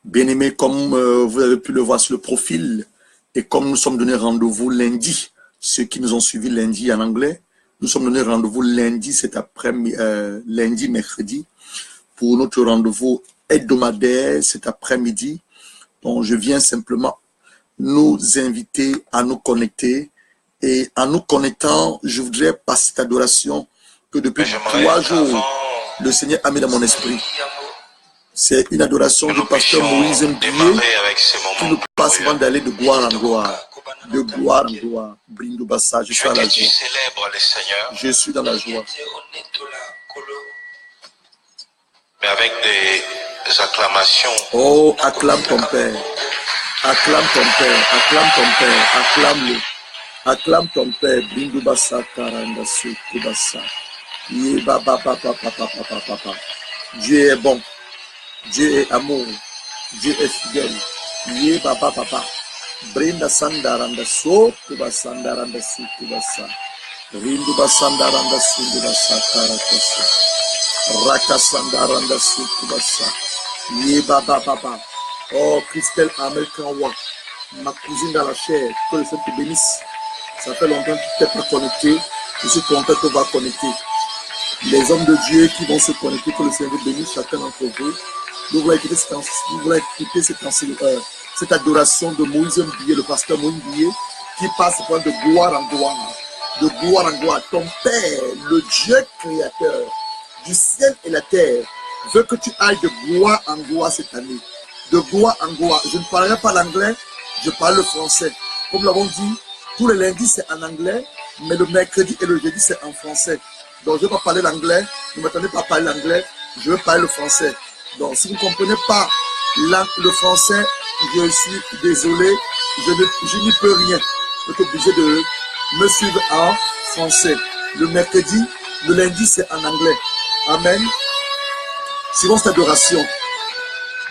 Bien-aimés, comme vous avez pu le voir sur le profil, et comme nous sommes donnés rendez-vous lundi, ceux qui nous ont suivis lundi en anglais, nous sommes donnés rendez-vous lundi cet après-midi, lundi, mercredi, pour notre rendez-vous hebdomadaire cet après-midi. Donc, je viens simplement nous inviter à nous connecter. Et en nous connectant, je voudrais passer cette adoration que depuis 3 jours, le Seigneur a mis dans mon esprit. C'est une adoration du pasteur Moïse Mbié qui nous passe avant d'aller de gloire en gloire. De gloire en gloire. Brindo Bassa, je suis à la joie. Je suis dans la joie. Mais avec des acclamations. Oh, acclame ton Père. Acclame ton Père. Acclame ton Père. Acclame-le. Acclame ton Père. Brindo Bassa, Karanda, Soukubassa. Dieu est bon. Dieu est amour, Dieu est fidèle. Yé papa papa. Brinda sandaranda so kuba sandaranda si kuba sa. Rindu basandaranda si kuba sa karakasa. Raka sandaranda si kuba sa. Yé papa papa. Oh Christelle Amel Kanwa, ma cousine dans la chair, que le Seigneur te bénisse. Ça fait longtemps que tu t'es pas connecté. Je suis content qu'on va connecter. Les hommes de Dieu qui vont se connecter, que le Seigneur vous bénisse chacun d'entre vous. Nous voulons écouter cette adoration de Moïse Mbié, le pasteur Moïse Mbié, qui passe de gloire en gloire, de gloire en gloire. Ton Père, le Dieu créateur du ciel et la terre, veut que tu ailles de gloire en gloire cette année. De gloire en gloire. Je ne parlerai pas l'anglais, je parle le français. Comme nous l'avons dit, tous les lundis c'est en anglais, mais le mercredi et le jeudi c'est en français. Donc je ne vais pas parler l'anglais, ne m'attendez pas à parler l'anglais, je vais parler le français. Donc, si vous ne comprenez pas le français, je suis désolé, je n'y peux rien. Vous êtes obligé de me suivre en français. Le mercredi, le lundi, c'est en anglais. Amen. Suivons cette adoration.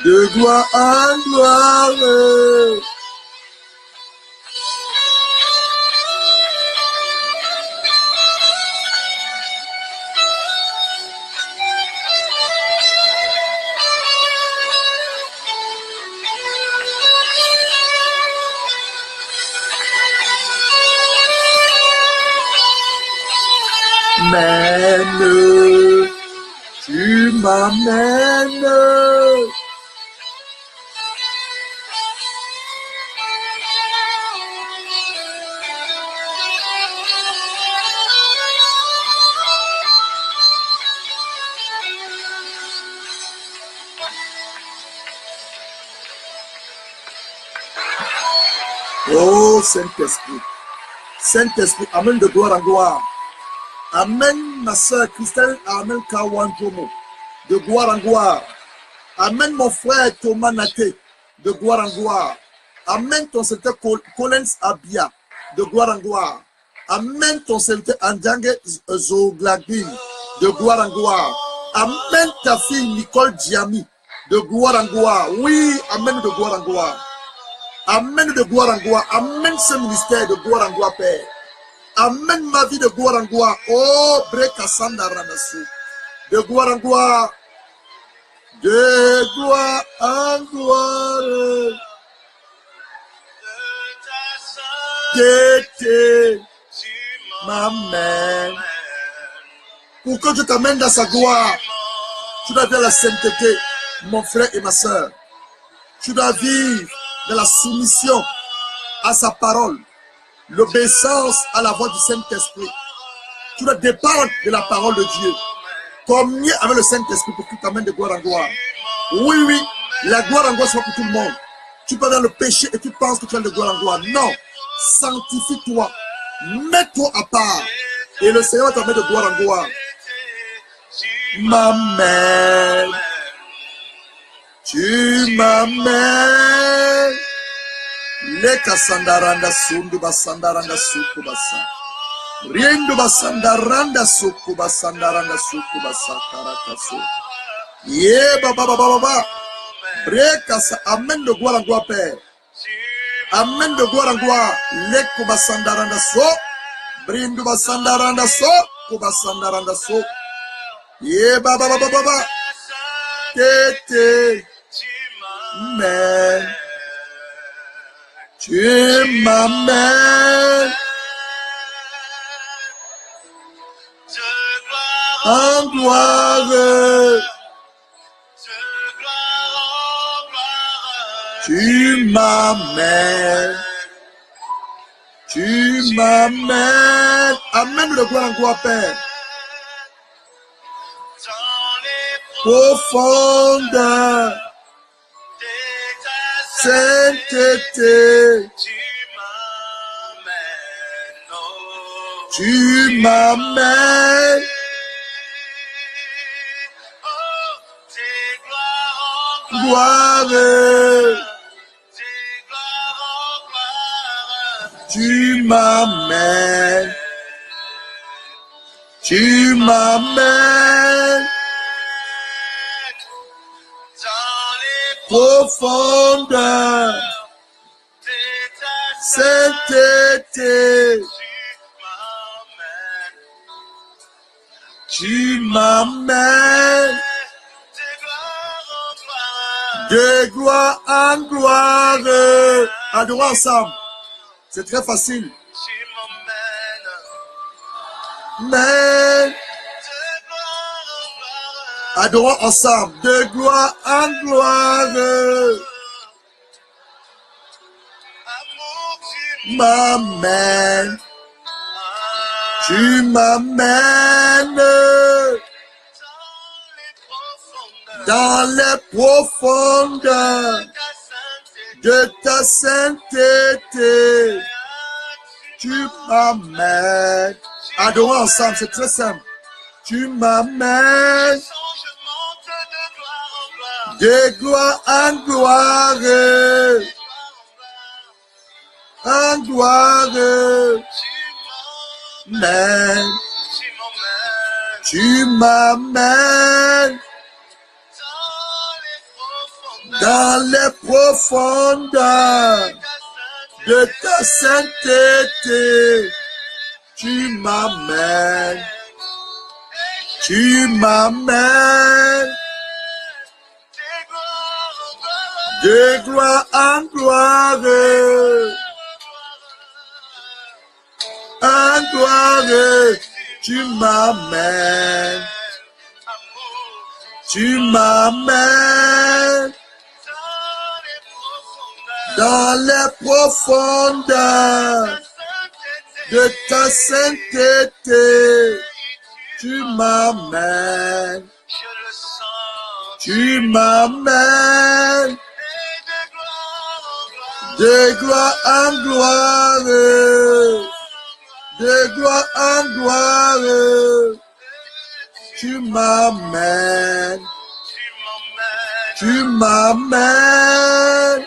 De gloire en gloire. Mène, tu m'amènes. Oh Saint-Esprit, Saint-Esprit, amène de gloire en gloire. Amen, ma soeur Christelle, amen, Kawanjomo, de gloire en gloire. Amen, mon frère Thomas Naté, de gloire en gloire. Amen, ton serviteur Collins Abia, de gloire en gloire. Amen, ton serviteur Andjange Zoglagin, de gloire en gloire. Amen, ta fille Nicole Diami, de gloire en gloire. Oui, amen, de gloire en gloire. Amen, de gloire en gloire. Amen, ce ministère de gloire en gloire, Père. Amen ma vie de gloire en gloire. Oh, Brekasanda Ranasu. De gloire en gloire. De gloire en gloire. Tu m'amènes. Pour que je t'amène dans sa gloire, tu dois vivre la sainteté, mon frère et ma soeur. Tu dois vivre dans la soumission à sa parole. L'obéissance à la voix du Saint-Esprit. Tu dois dépendre de la parole de Dieu. Communier avec le Saint-Esprit pour qu'il t'amène de gloire en gloire. Oui, oui, la gloire en gloire soit pour tout le monde. Tu peux dans le péché et tu penses que tu as de gloire en gloire. Non, sanctifie-toi. Mets-toi à part. Et le Seigneur va t'amener de gloire en gloire. M'amène. Tu m'amènes. Le kasandaranda sundu basandaranda suku basa. Riendo basandaranda suku basandaranda suku basa karakasu. Ye baba baba baba. Brekasa amen de gloire en gloire Père. Amen de gloire en gloire. Le kubasandaranda so. Brindo basandaranda so. Kubasandaranda so. Ye baba baba baba. Tete. Tu m'amènes en gloire. Tu m'amènes. Tu m'amènes. Amène le gloire en gloire, Père. Profondeur. Sainteté. Tu m'amènes. Gloire. Tu m'amènes. Tu m'amènes. Profondeur. Sainteté. Tu m'amènes de gloire en gloire. Adorons ensemble. C'est très facile. Mais adorons ensemble. De gloire en gloire. M'amène. Tu m'amènes dans les profondeurs de ta sainteté. Tu m'amènes. Adorons ensemble, c'est très simple. Tu m'amènes de gloire en gloire. En gloire. Mais tu m'amènes dans les profondeurs de ta sainteté. Tu m'amènes. Tu m'amènes de gloire en gloire. En gloire, tu m'amènes. Tu m'amènes dans les profondeurs de ta sainteté. Tu m'amènes. Tu m'amènes de gloire en gloire. De gloire en gloire. Tu m'amènes. Tu m'amènes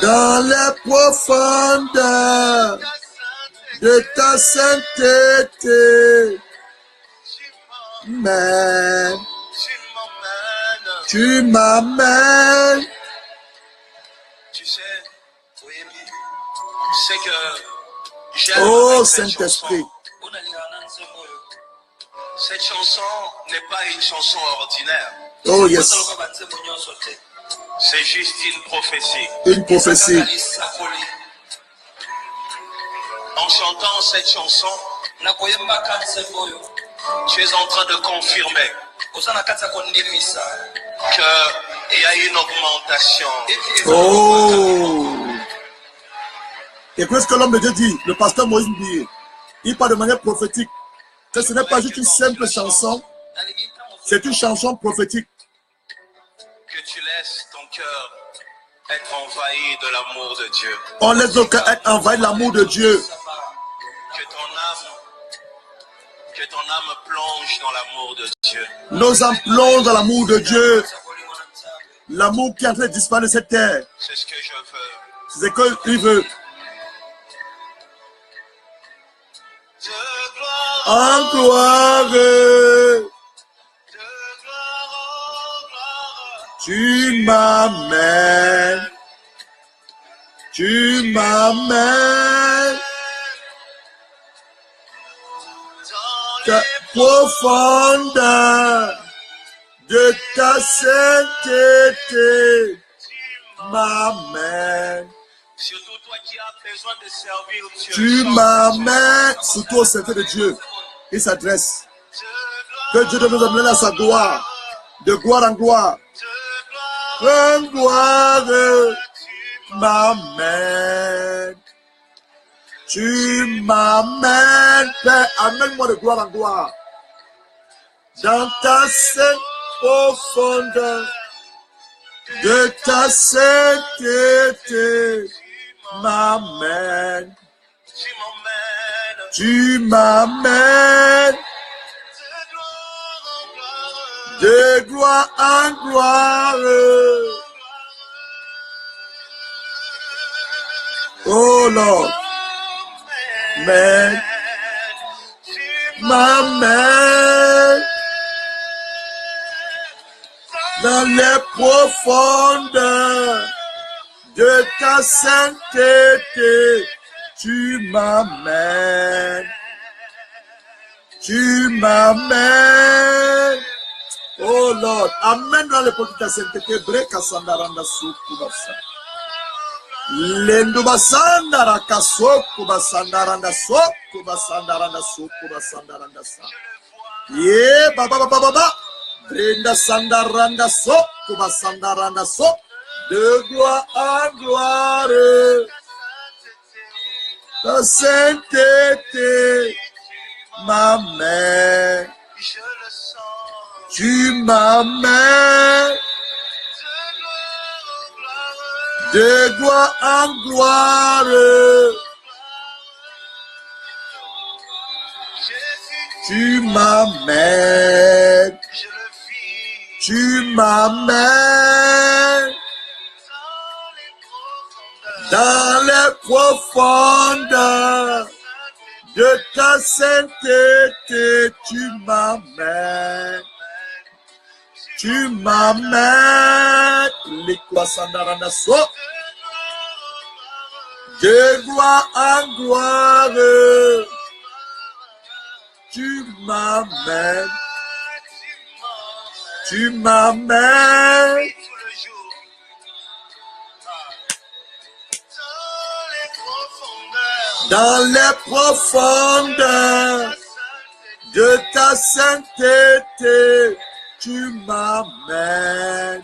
dans les profondeurs de ta sainteté. Mais tu m'amènes. C'est que j'aime oh cette Saint-Esprit. Cette chanson n'est pas une chanson ordinaire. Oh yes. C'est juste une prophétie. Une prophétie. En chantant cette chanson, tu es en train de confirmer qu'il y a une augmentation. Oh. Et qu'est-ce que l'homme de Dieu dit? Le pasteur Moïse dit. Il parle de manière prophétique. Que ce n'est pas juste une simple chanson. C'est une chanson prophétique. Que tu laisses ton cœur être envahi de l'amour de Dieu. On laisse notre cœur être envahi de l'amour de Dieu. Que ton âme plonge dans l'amour de Dieu. Nos âmes plongent dans l'amour de Dieu. L'amour qui est en train de disparaître de cette terre. C'est ce que je veux. C'est ce qu'il veut. En gloire. Tu m'amènes. Tu m'amènes. Ta profondeur de ta sainteté m'amène. Surtout toi qui as besoin de servir Dieu. Tu m'amènes, surtout au sainteté de Dieu. Il s'adresse. Que Dieu nous amène à sa gloire, de gloire en gloire. En gloire m'amène. Tu m'amènes, Père, amène-moi de gloire en gloire. Dans ta sainte profondeur, de ta sainteté m'amène. Tu m'amènes de gloire en gloire. Oh Lord, m'amène, m'amène dans les profondeurs de ta sainteté. Tu m'amènes, tu m'amènes. Oh Lord, amène dans les profondeurs de ta sainteté. Breka sandaranda sukubasa. Lendu basandara kasoku basandaranda soku basandaranda soku basandaranda sa. Ye baba baba baba. Brenda sandaranda soku basandaranda so. De gloire en gloire. Ta sainteté m'amène. Tu m'amènes de gloire en gloire. Tu m'amènes. Tu m'amènes dans les profondeurs de ta sainteté. Tu m'amènes. Tu m'amènes. Les croissants de gloire en gloire. Tu m'amènes. Tu m'amènes dans les profondeurs de ta sainteté. Tu m'amènes.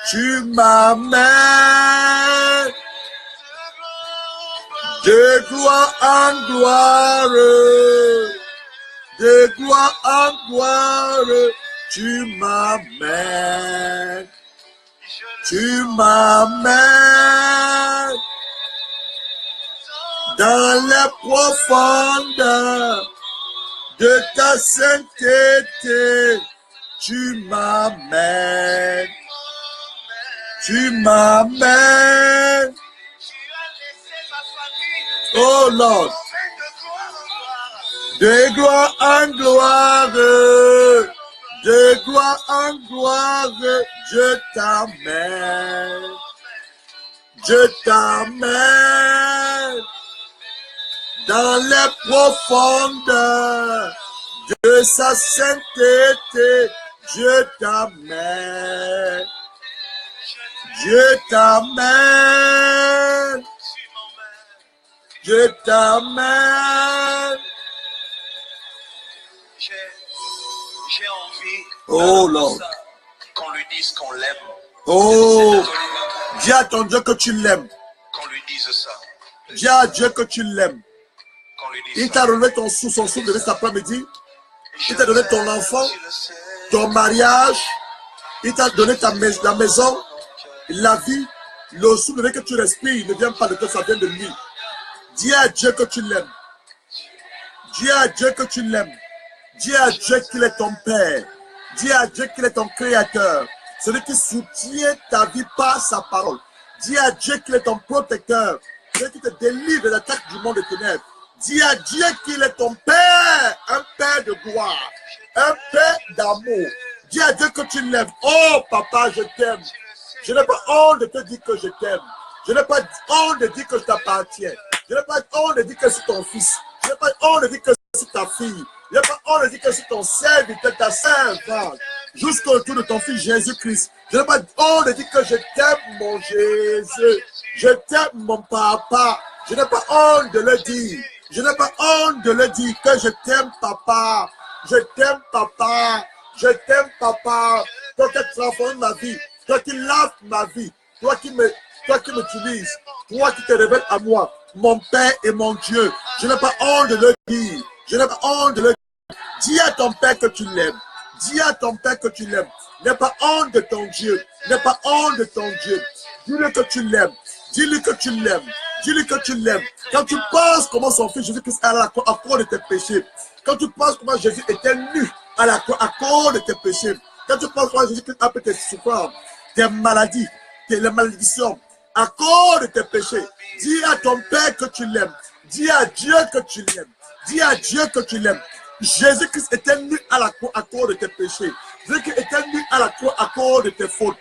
Tu m'amènes de gloire en gloire. De gloire en gloire. Tu m'amènes. Tu m'amènes dans les profondeurs de ta sainteté. Tu m'amènes. Tu m'amènes. Oh Lord. De gloire en gloire. De gloire en gloire, je t'amène. Je t'amène dans les profondeurs de sa sainteté. Je t'amène. Je t'amène. Je t'amène. J'ai envie oh Lord, qu'on lui dise qu'on l'aime. Oh, dis à ton Dieu que tu l'aimes. Qu'on lui dise ça. Dis à Dieu que tu l'aimes. Qu'on lui dise Il ça. t'a donné ton sou, son souffle de cet après-midi. Il t'a donné ton enfant, ton mariage. Il t'a donné la maison, la vie. Le souffle que tu respires ne vient pas de toi, ça vient de lui. Dis à Dieu que tu l'aimes. Dis à Dieu que tu l'aimes. Dis à Dieu qu'il est ton Père. Dis à Dieu qu'il est ton Créateur. Celui qui soutient ta vie par sa parole. Dis à Dieu qu'il est ton protecteur. Celui qui te délivre de l'attaque du monde des ténèbres. Dis à Dieu qu'il est ton Père. Un Père de gloire. Un Père d'amour. Dis à Dieu que tu l'aimes. Oh papa, je t'aime. Je n'ai pas honte de te dire que je t'aime. Je n'ai pas honte de dire que je t'appartiens. Je n'ai pas honte de dire que c'est ton fils. Je n'ai pas honte de dire que c'est ta fille. Je n'ai pas honte de dire que je suis ton serviteur, ta servante, jusqu'au retour de ton fils Jésus-Christ. Je n'ai pas honte de dire que je t'aime, mon Jésus. Je t'aime, mon papa. Je n'ai pas honte de le dire. Je n'ai pas honte de le dire que je t'aime, papa. Je t'aime, papa. Je t'aime, papa. Toi qui transformes ma vie. Toi qui laves ma vie. Toi qui m'utilises. Toi qui te révèles à moi. Mon Père et mon Dieu. Je n'ai pas honte de le dire. Je n'ai pas honte de le dire. Dis à ton Père que tu l'aimes. Dis à ton Père que tu l'aimes. N'aie pas honte de ton Dieu. N'aie pas honte de ton Dieu. Dis-lui que tu l'aimes. Dis-lui que tu l'aimes. Dis-lui que tu l'aimes. Quand tu penses comment son fils Jésus-Christ est à la croix à cause de tes péchés. Quand tu penses comment Jésus était nu à la croix à cause de tes péchés. Quand tu penses comment Jésus-Christ a pris tes souffrances, tes maladies, les malédictions, à cause de tes péchés. Dis à ton Père que tu l'aimes. Dis à Dieu que tu l'aimes. Dis à Dieu que tu l'aimes. Jésus-Christ était nu à la croix à cause de tes péchés. Jésus-Christ était nu à la croix à cause de tes fautes.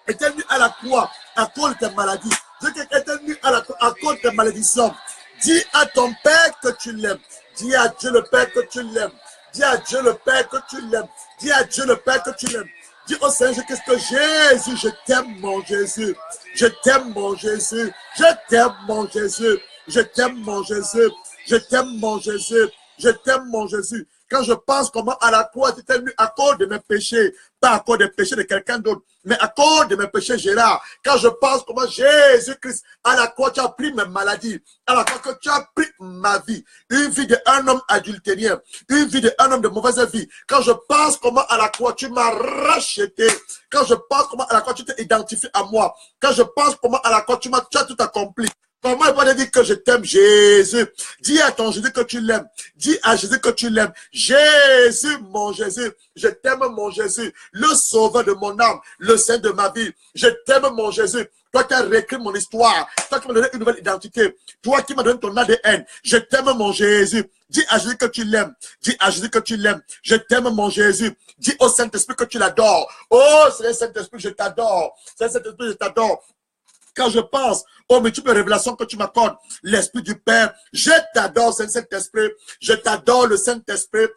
Était nu à la croix à cause de tes maladies. Jésus-Christ était nu à la croix à cause de tes malédictions. Dis à ton Père que tu l'aimes. Dis à Dieu le Père que tu l'aimes. Dis à Dieu le Père que tu l'aimes. Dis à Dieu le Père que tu l'aimes. Dis au Seigneur Jésus-Christ que Jésus, je t'aime mon Jésus. Je t'aime mon Jésus. Je t'aime mon Jésus. Je t'aime mon Jésus. Je t'aime mon Jésus. Je t'aime mon Jésus. Quand je pense comment à la croix tu étais nu à cause de mes péchés, pas à cause des péchés de quelqu'un d'autre, mais à cause de mes péchés, Gérard. Quand je pense comment Jésus-Christ, à la croix, tu as pris mes maladies, à la croix, que tu as pris ma vie, une vie d'un homme adultérien, une vie d'un homme de mauvaise vie. Quand je pense comment à la croix, tu m'as racheté. Quand je pense comment à la croix, tu t'es identifié à moi. Quand je pense comment à la croix, tu as tout accompli. Comment il va dire que je t'aime, Jésus? Dis à ton Jésus que tu l'aimes. Dis à Jésus que tu l'aimes. Jésus, mon Jésus. Je t'aime, mon Jésus. Le sauveur de mon âme. Le saint de ma vie. Je t'aime, mon Jésus. Toi qui as réécrit mon histoire. Toi qui m'as donné une nouvelle identité. Toi qui m'as donné ton ADN. Je t'aime, mon Jésus. Dis à Jésus que tu l'aimes. Dis à Jésus que tu l'aimes. Je t'aime, mon Jésus. Dis au Saint-Esprit que tu l'adores. Oh, c'est le Saint-Esprit, je t'adore. C'est le Saint-Esprit, je t'adore. Quand je pense aux multiples révélations que tu m'accordes, l'Esprit du Père, je t'adore, Saint-Esprit, je t'adore, le Saint-Esprit,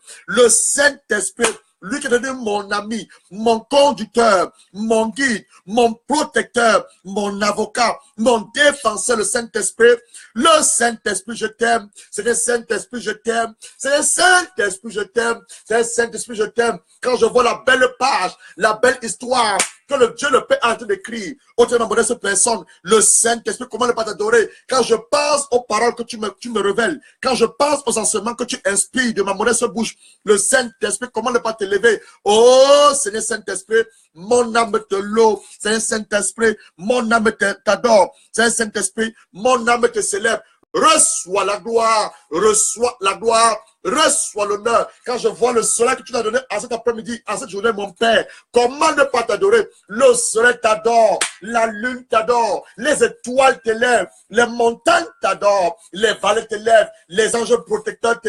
lui qui est devenu mon ami, mon conducteur, mon guide, mon protecteur, mon avocat, mon défenseur, le Saint-Esprit. Le Saint-Esprit, je t'aime. C'est le Saint-Esprit, je t'aime. C'est le Saint-Esprit, je t'aime. C'est le Saint-Esprit, je t'aime. Quand je vois la belle page, la belle histoire que le Dieu le Père a en train d'écrire, au Dieu de ma modeste personne, le Saint-Esprit, comment ne pas t'adorer? Quand je pense aux paroles que tu me révèles, quand je pense aux enseignements que tu inspires de ma modeste bouche, le Saint-Esprit, comment ne pas t'élever? Oh, Seigneur Saint-Esprit, mon âme te loue. Seigneur Saint-Esprit, mon âme t'adore. Seigneur Saint-Esprit, mon âme te célèbre. Reçois la gloire, reçois la gloire, reçois l'honneur. Quand je vois le soleil que tu m'as donné à cet après-midi, à cette journée, mon Père, comment ne pas t'adorer? Le soleil t'adore, la lune t'adore, les étoiles t'élèvent, les montagnes t'adorent, les vallées t'élèvent, les anges protecteurs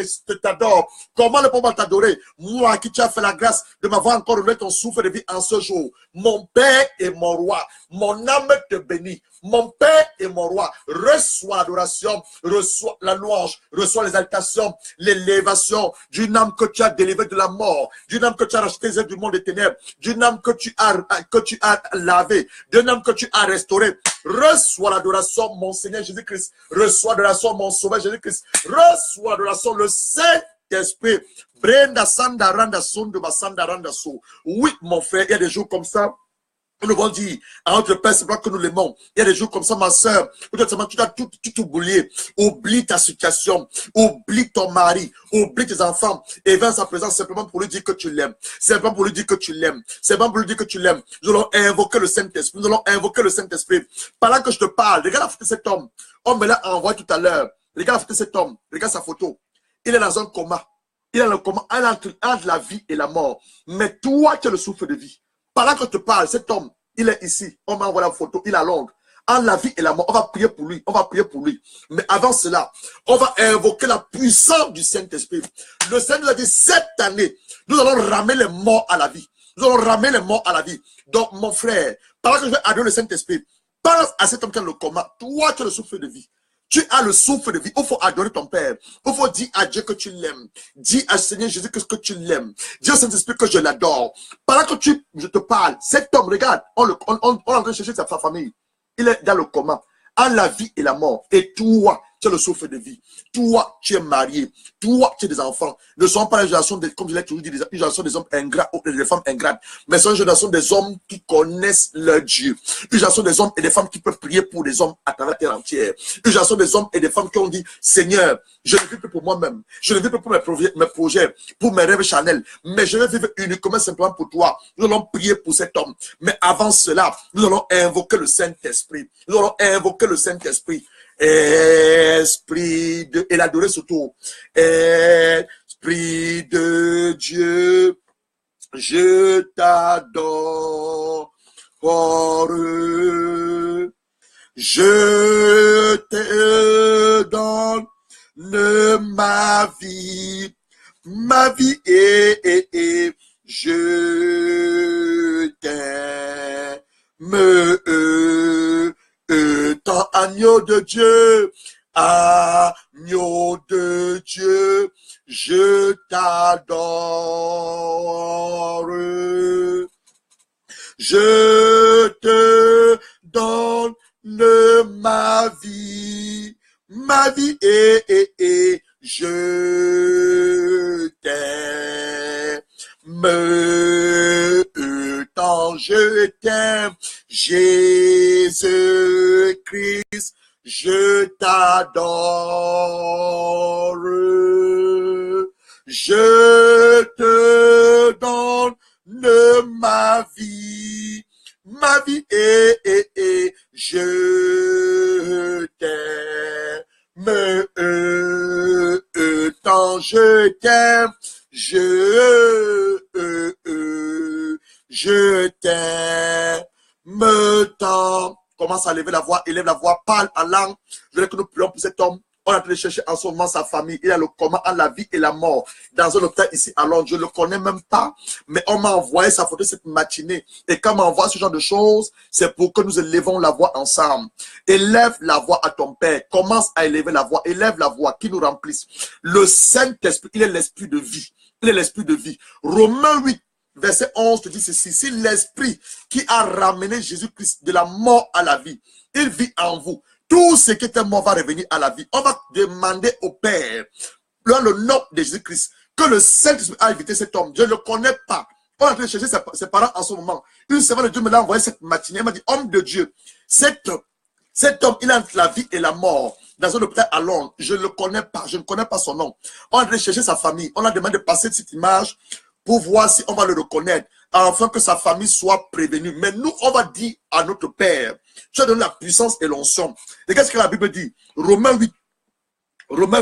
t'adorent. Comment ne pas t'adorer? Moi qui tu as fait la grâce de m'avoir encore donné ton souffle de vie en ce jour. Mon Père et mon roi, mon âme te bénit. Mon Père et mon roi, reçois l'adoration, reçois la louange, reçois l'exaltation, l'élévation d'une âme que tu as délivrée de la mort, d'une âme que tu as rachetée du monde des ténèbres, d'une âme que tu as lavée, d'une âme que tu as restaurée. Reçois l'adoration, mon Seigneur Jésus-Christ. Reçois l'adoration, mon Sauveur Jésus-Christ. Reçois l'adoration, le Saint-Esprit. Brenda Sanda Randa Sundu Basanda Randa Sou. Oui, mon frère, il y a des jours comme ça. Nous devons dire à notre Père, c'est pas que nous l'aimons. Il y a des jours comme ça, ma soeur, où tu dois tout oublier. Oublie ta situation, oublie ton mari, oublie tes enfants, et viens à sa présence simplement pour lui dire que tu l'aimes. Simplement pour lui dire que tu l'aimes. Simplement pour lui dire que tu l'aimes. Nous allons invoquer le Saint-Esprit. Nous allons invoquer le Saint-Esprit. Pendant que je te parle, regarde la photo de cet homme. On me l'a envoyé tout à l'heure. Regarde la photo de cet homme. Regarde sa photo. Il est dans un coma. Il est dans le coma entre la vie et la mort. Mais toi, tu as le souffle de vie. Pendant que je te parle, cet homme, il est ici. On m'a envoyé la photo. Il est à Londres. En la vie et la mort, on va prier pour lui. On va prier pour lui. Mais avant cela, on va invoquer la puissance du Saint-Esprit. Le Seigneur nous a dit, cette année, nous allons ramener les morts à la vie. Nous allons ramener les morts à la vie. Donc, mon frère, pendant que je vais adorer le Saint-Esprit, pense à cet homme qui est dans le coma. Toi, tu as le souffle de vie. Tu as le souffle de vie. Il faut adorer ton Père. Il faut dire à Dieu que tu l'aimes. Dis à Seigneur Jésus que tu l'aimes. Dis au Saint-Esprit que je l'adore. Pendant que je te parle, cet homme, regarde, on est en train de chercher sa famille. Il est dans le coma, en la vie et la mort. Et toi, tu as le souffle de vie. Toi, tu es marié. Toi, tu as des enfants. Ne sont pas les générations, comme je l'ai toujours dit, les générations des hommes ingrats ou des femmes ingrates. Mais ce sont les générations des hommes qui connaissent leur Dieu. Une génération des hommes et des femmes qui peuvent prier pour les hommes à travers la terre entière. Une génération des hommes et des femmes qui ont dit, Seigneur, je ne vis plus pour moi-même. Je ne vis plus pour mes projets, pour mes rêves charnels. Mais je vais vivre uniquement simplement pour toi. Nous allons prier pour cet homme. Mais avant cela, nous allons invoquer le Saint-Esprit. Nous allons invoquer le Saint-Esprit. Esprit de, et l'adorer surtout. Esprit de Dieu, je t'adore. Je te donne ma vie et je t'aime. Tant agneau de Dieu, je t'adore. Je te donne ma vie et je t'aime. Tant je t'aime, Jésus-Christ, je t'adore. Je te donne ma vie et je t'aime. Tant je t'aime, je t'aime tant. Commence à lever la voix, élève la voix, parle en langue. Je veux que nous prions pour cet homme. On est en train de chercher en ce moment sa famille. Il a le coma en la vie et la mort. Dans un hôpital ici à Londres. Je ne le connais même pas. Mais on m'a envoyé sa photo cette matinée. Et quand on m'envoie ce genre de choses, c'est pour que nous élevons la voix ensemble. Élève la voix à ton Père. Commence à élever la voix. Élève la voix qui nous remplisse. Le Saint-Esprit, il est l'esprit de vie. Il est l'esprit de vie. Romains 8. Verset 11 te dit ceci, si l'Esprit qui a ramené Jésus-Christ de la mort à la vie, il vit en vous, tout ce qui était mort va revenir à la vie. On va demander au Père, dans le nom de Jésus-Christ, que le Saint-Esprit a invité cet homme. Je ne le connais pas. On est en train de chercher ses parents en ce moment. Une semaine de Dieu me l'a envoyé cette matinée. Il m'a dit, homme de Dieu, cet homme, il a entre la vie et la mort. Dans un hôpital à Londres. Je ne le connais pas. Je ne connais pas son nom. On est en train de chercher sa famille. On a demandé de passer cette image pour voir si on va le reconnaître, afin que sa famille soit prévenue. Mais nous, on va dire à notre Père, tu as donné la puissance et l'onction. Et qu'est-ce que la Bible dit? Romains 8,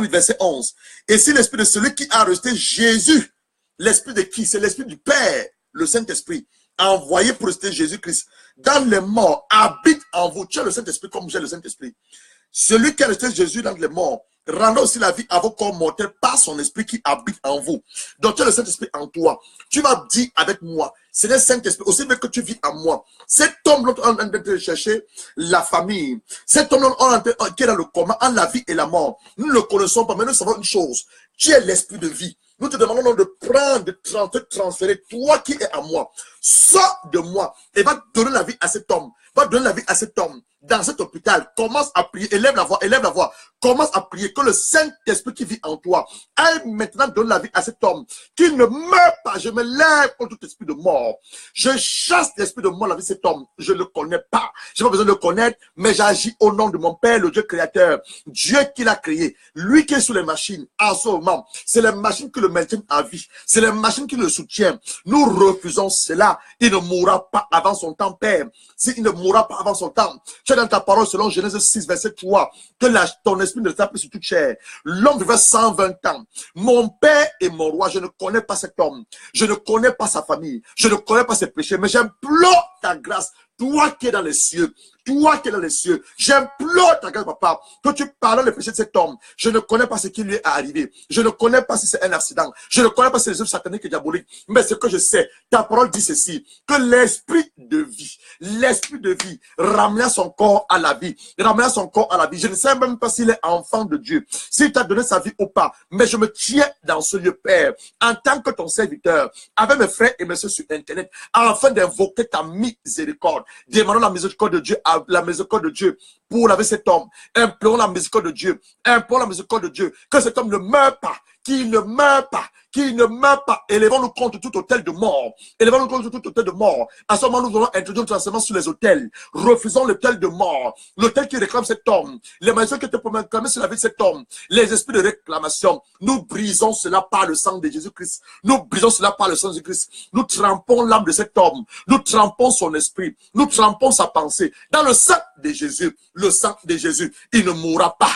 verset 11. Et si l'esprit de celui qui a rejeté Jésus, l'esprit de qui? C'est l'esprit du Père, le Saint-Esprit, envoyé pour rejeter Jésus-Christ, dans les morts, habite en vous. Tu as le Saint-Esprit comme j'ai le Saint-Esprit. Celui qui a rejeté Jésus dans les morts, rendant aussi la vie à vos corps mortels par son esprit qui habite en vous. Donc tu as le Saint-Esprit en toi. Tu vas dire avec moi, c'est le Saint-Esprit, aussi bien que tu vis en moi. Cet homme dont on est en train de chercher la famille, cet homme qui est dans le coma, en la vie et la mort, nous ne le connaissons pas, mais nous savons une chose, tu es l'esprit de vie. Nous te demandons de prendre, de te transférer, toi qui es en moi, sors de moi et va donner la vie à cet homme, va donner la vie à cet homme. Dans cet hôpital, commence à prier, élève la voix, commence à prier que le Saint-Esprit qui vit en toi aille maintenant donner la vie à cet homme, qu'il ne meure pas. Je me lève contre tout esprit de mort. Je chasse l'esprit de mort dans la vie de cet homme. Je ne le connais pas. Je n'ai pas besoin de le connaître, mais j'agis au nom de mon Père, le Dieu créateur, Dieu qui l'a créé, lui qui est sur les machines en ce moment. C'est les machines qui le maintiennent à vie. C'est les machines qui le soutiennent. Nous refusons cela. Il ne mourra pas avant son temps, Père. S'il ne mourra pas avant son temps, tu as dans ta parole selon Genèse 6, verset 3, que ton esprit ne tape sur toute chair. L'homme vivait 120 ans. Mon Père et mon roi, je ne connais pas cet homme. Je ne connais pas sa famille. Je ne connais pas ses péchés. Mais j'implore ta grâce. Toi qui es dans les cieux, toi qui es dans les cieux, j'implore ta grâce, papa, que tu pardonnes le péché de cet homme. Je ne connais pas ce qui lui est arrivé. Je ne connais pas si c'est un accident. Je ne connais pas si c'est les œuvres sataniques et diaboliques. Mais ce que je sais, ta parole dit ceci, que l'esprit de vie, ramenant son corps à la vie, ramenant son corps à la vie. Je ne sais même pas s'il est enfant de Dieu, s'il t'a donné sa vie ou pas. Mais je me tiens dans ce lieu, Père, en tant que ton serviteur, avec mes frères et mes soeurs sur Internet, afin d'invoquer ta miséricorde. Demandons la miséricorde de Dieu, la miséricorde de Dieu pour laver cet homme. Implorons la miséricorde de Dieu. Implorons la miséricorde de Dieu. Que cet homme ne meure pas. Qu'il ne meure pas. Qu'il ne meure pas. Élevons-nous contre tout hôtel de mort. Élevons-nous contre tout hôtel de mort. À ce moment, nous allons introduire notre enseignement sur les hôtels. Refusons l'hôtel de mort. L'hôtel qui réclame cet homme. Les maladies qui étaient réclamées sur la vie de cet homme. Les esprits de réclamation. Nous brisons cela par le sang de Jésus-Christ. Nous brisons cela par le sang de Jésus-Christ. Nous trempons l'âme de cet homme. Nous trempons son esprit. Nous trempons sa pensée. Dans le sang de Jésus. Le sang de Jésus. Il ne mourra pas.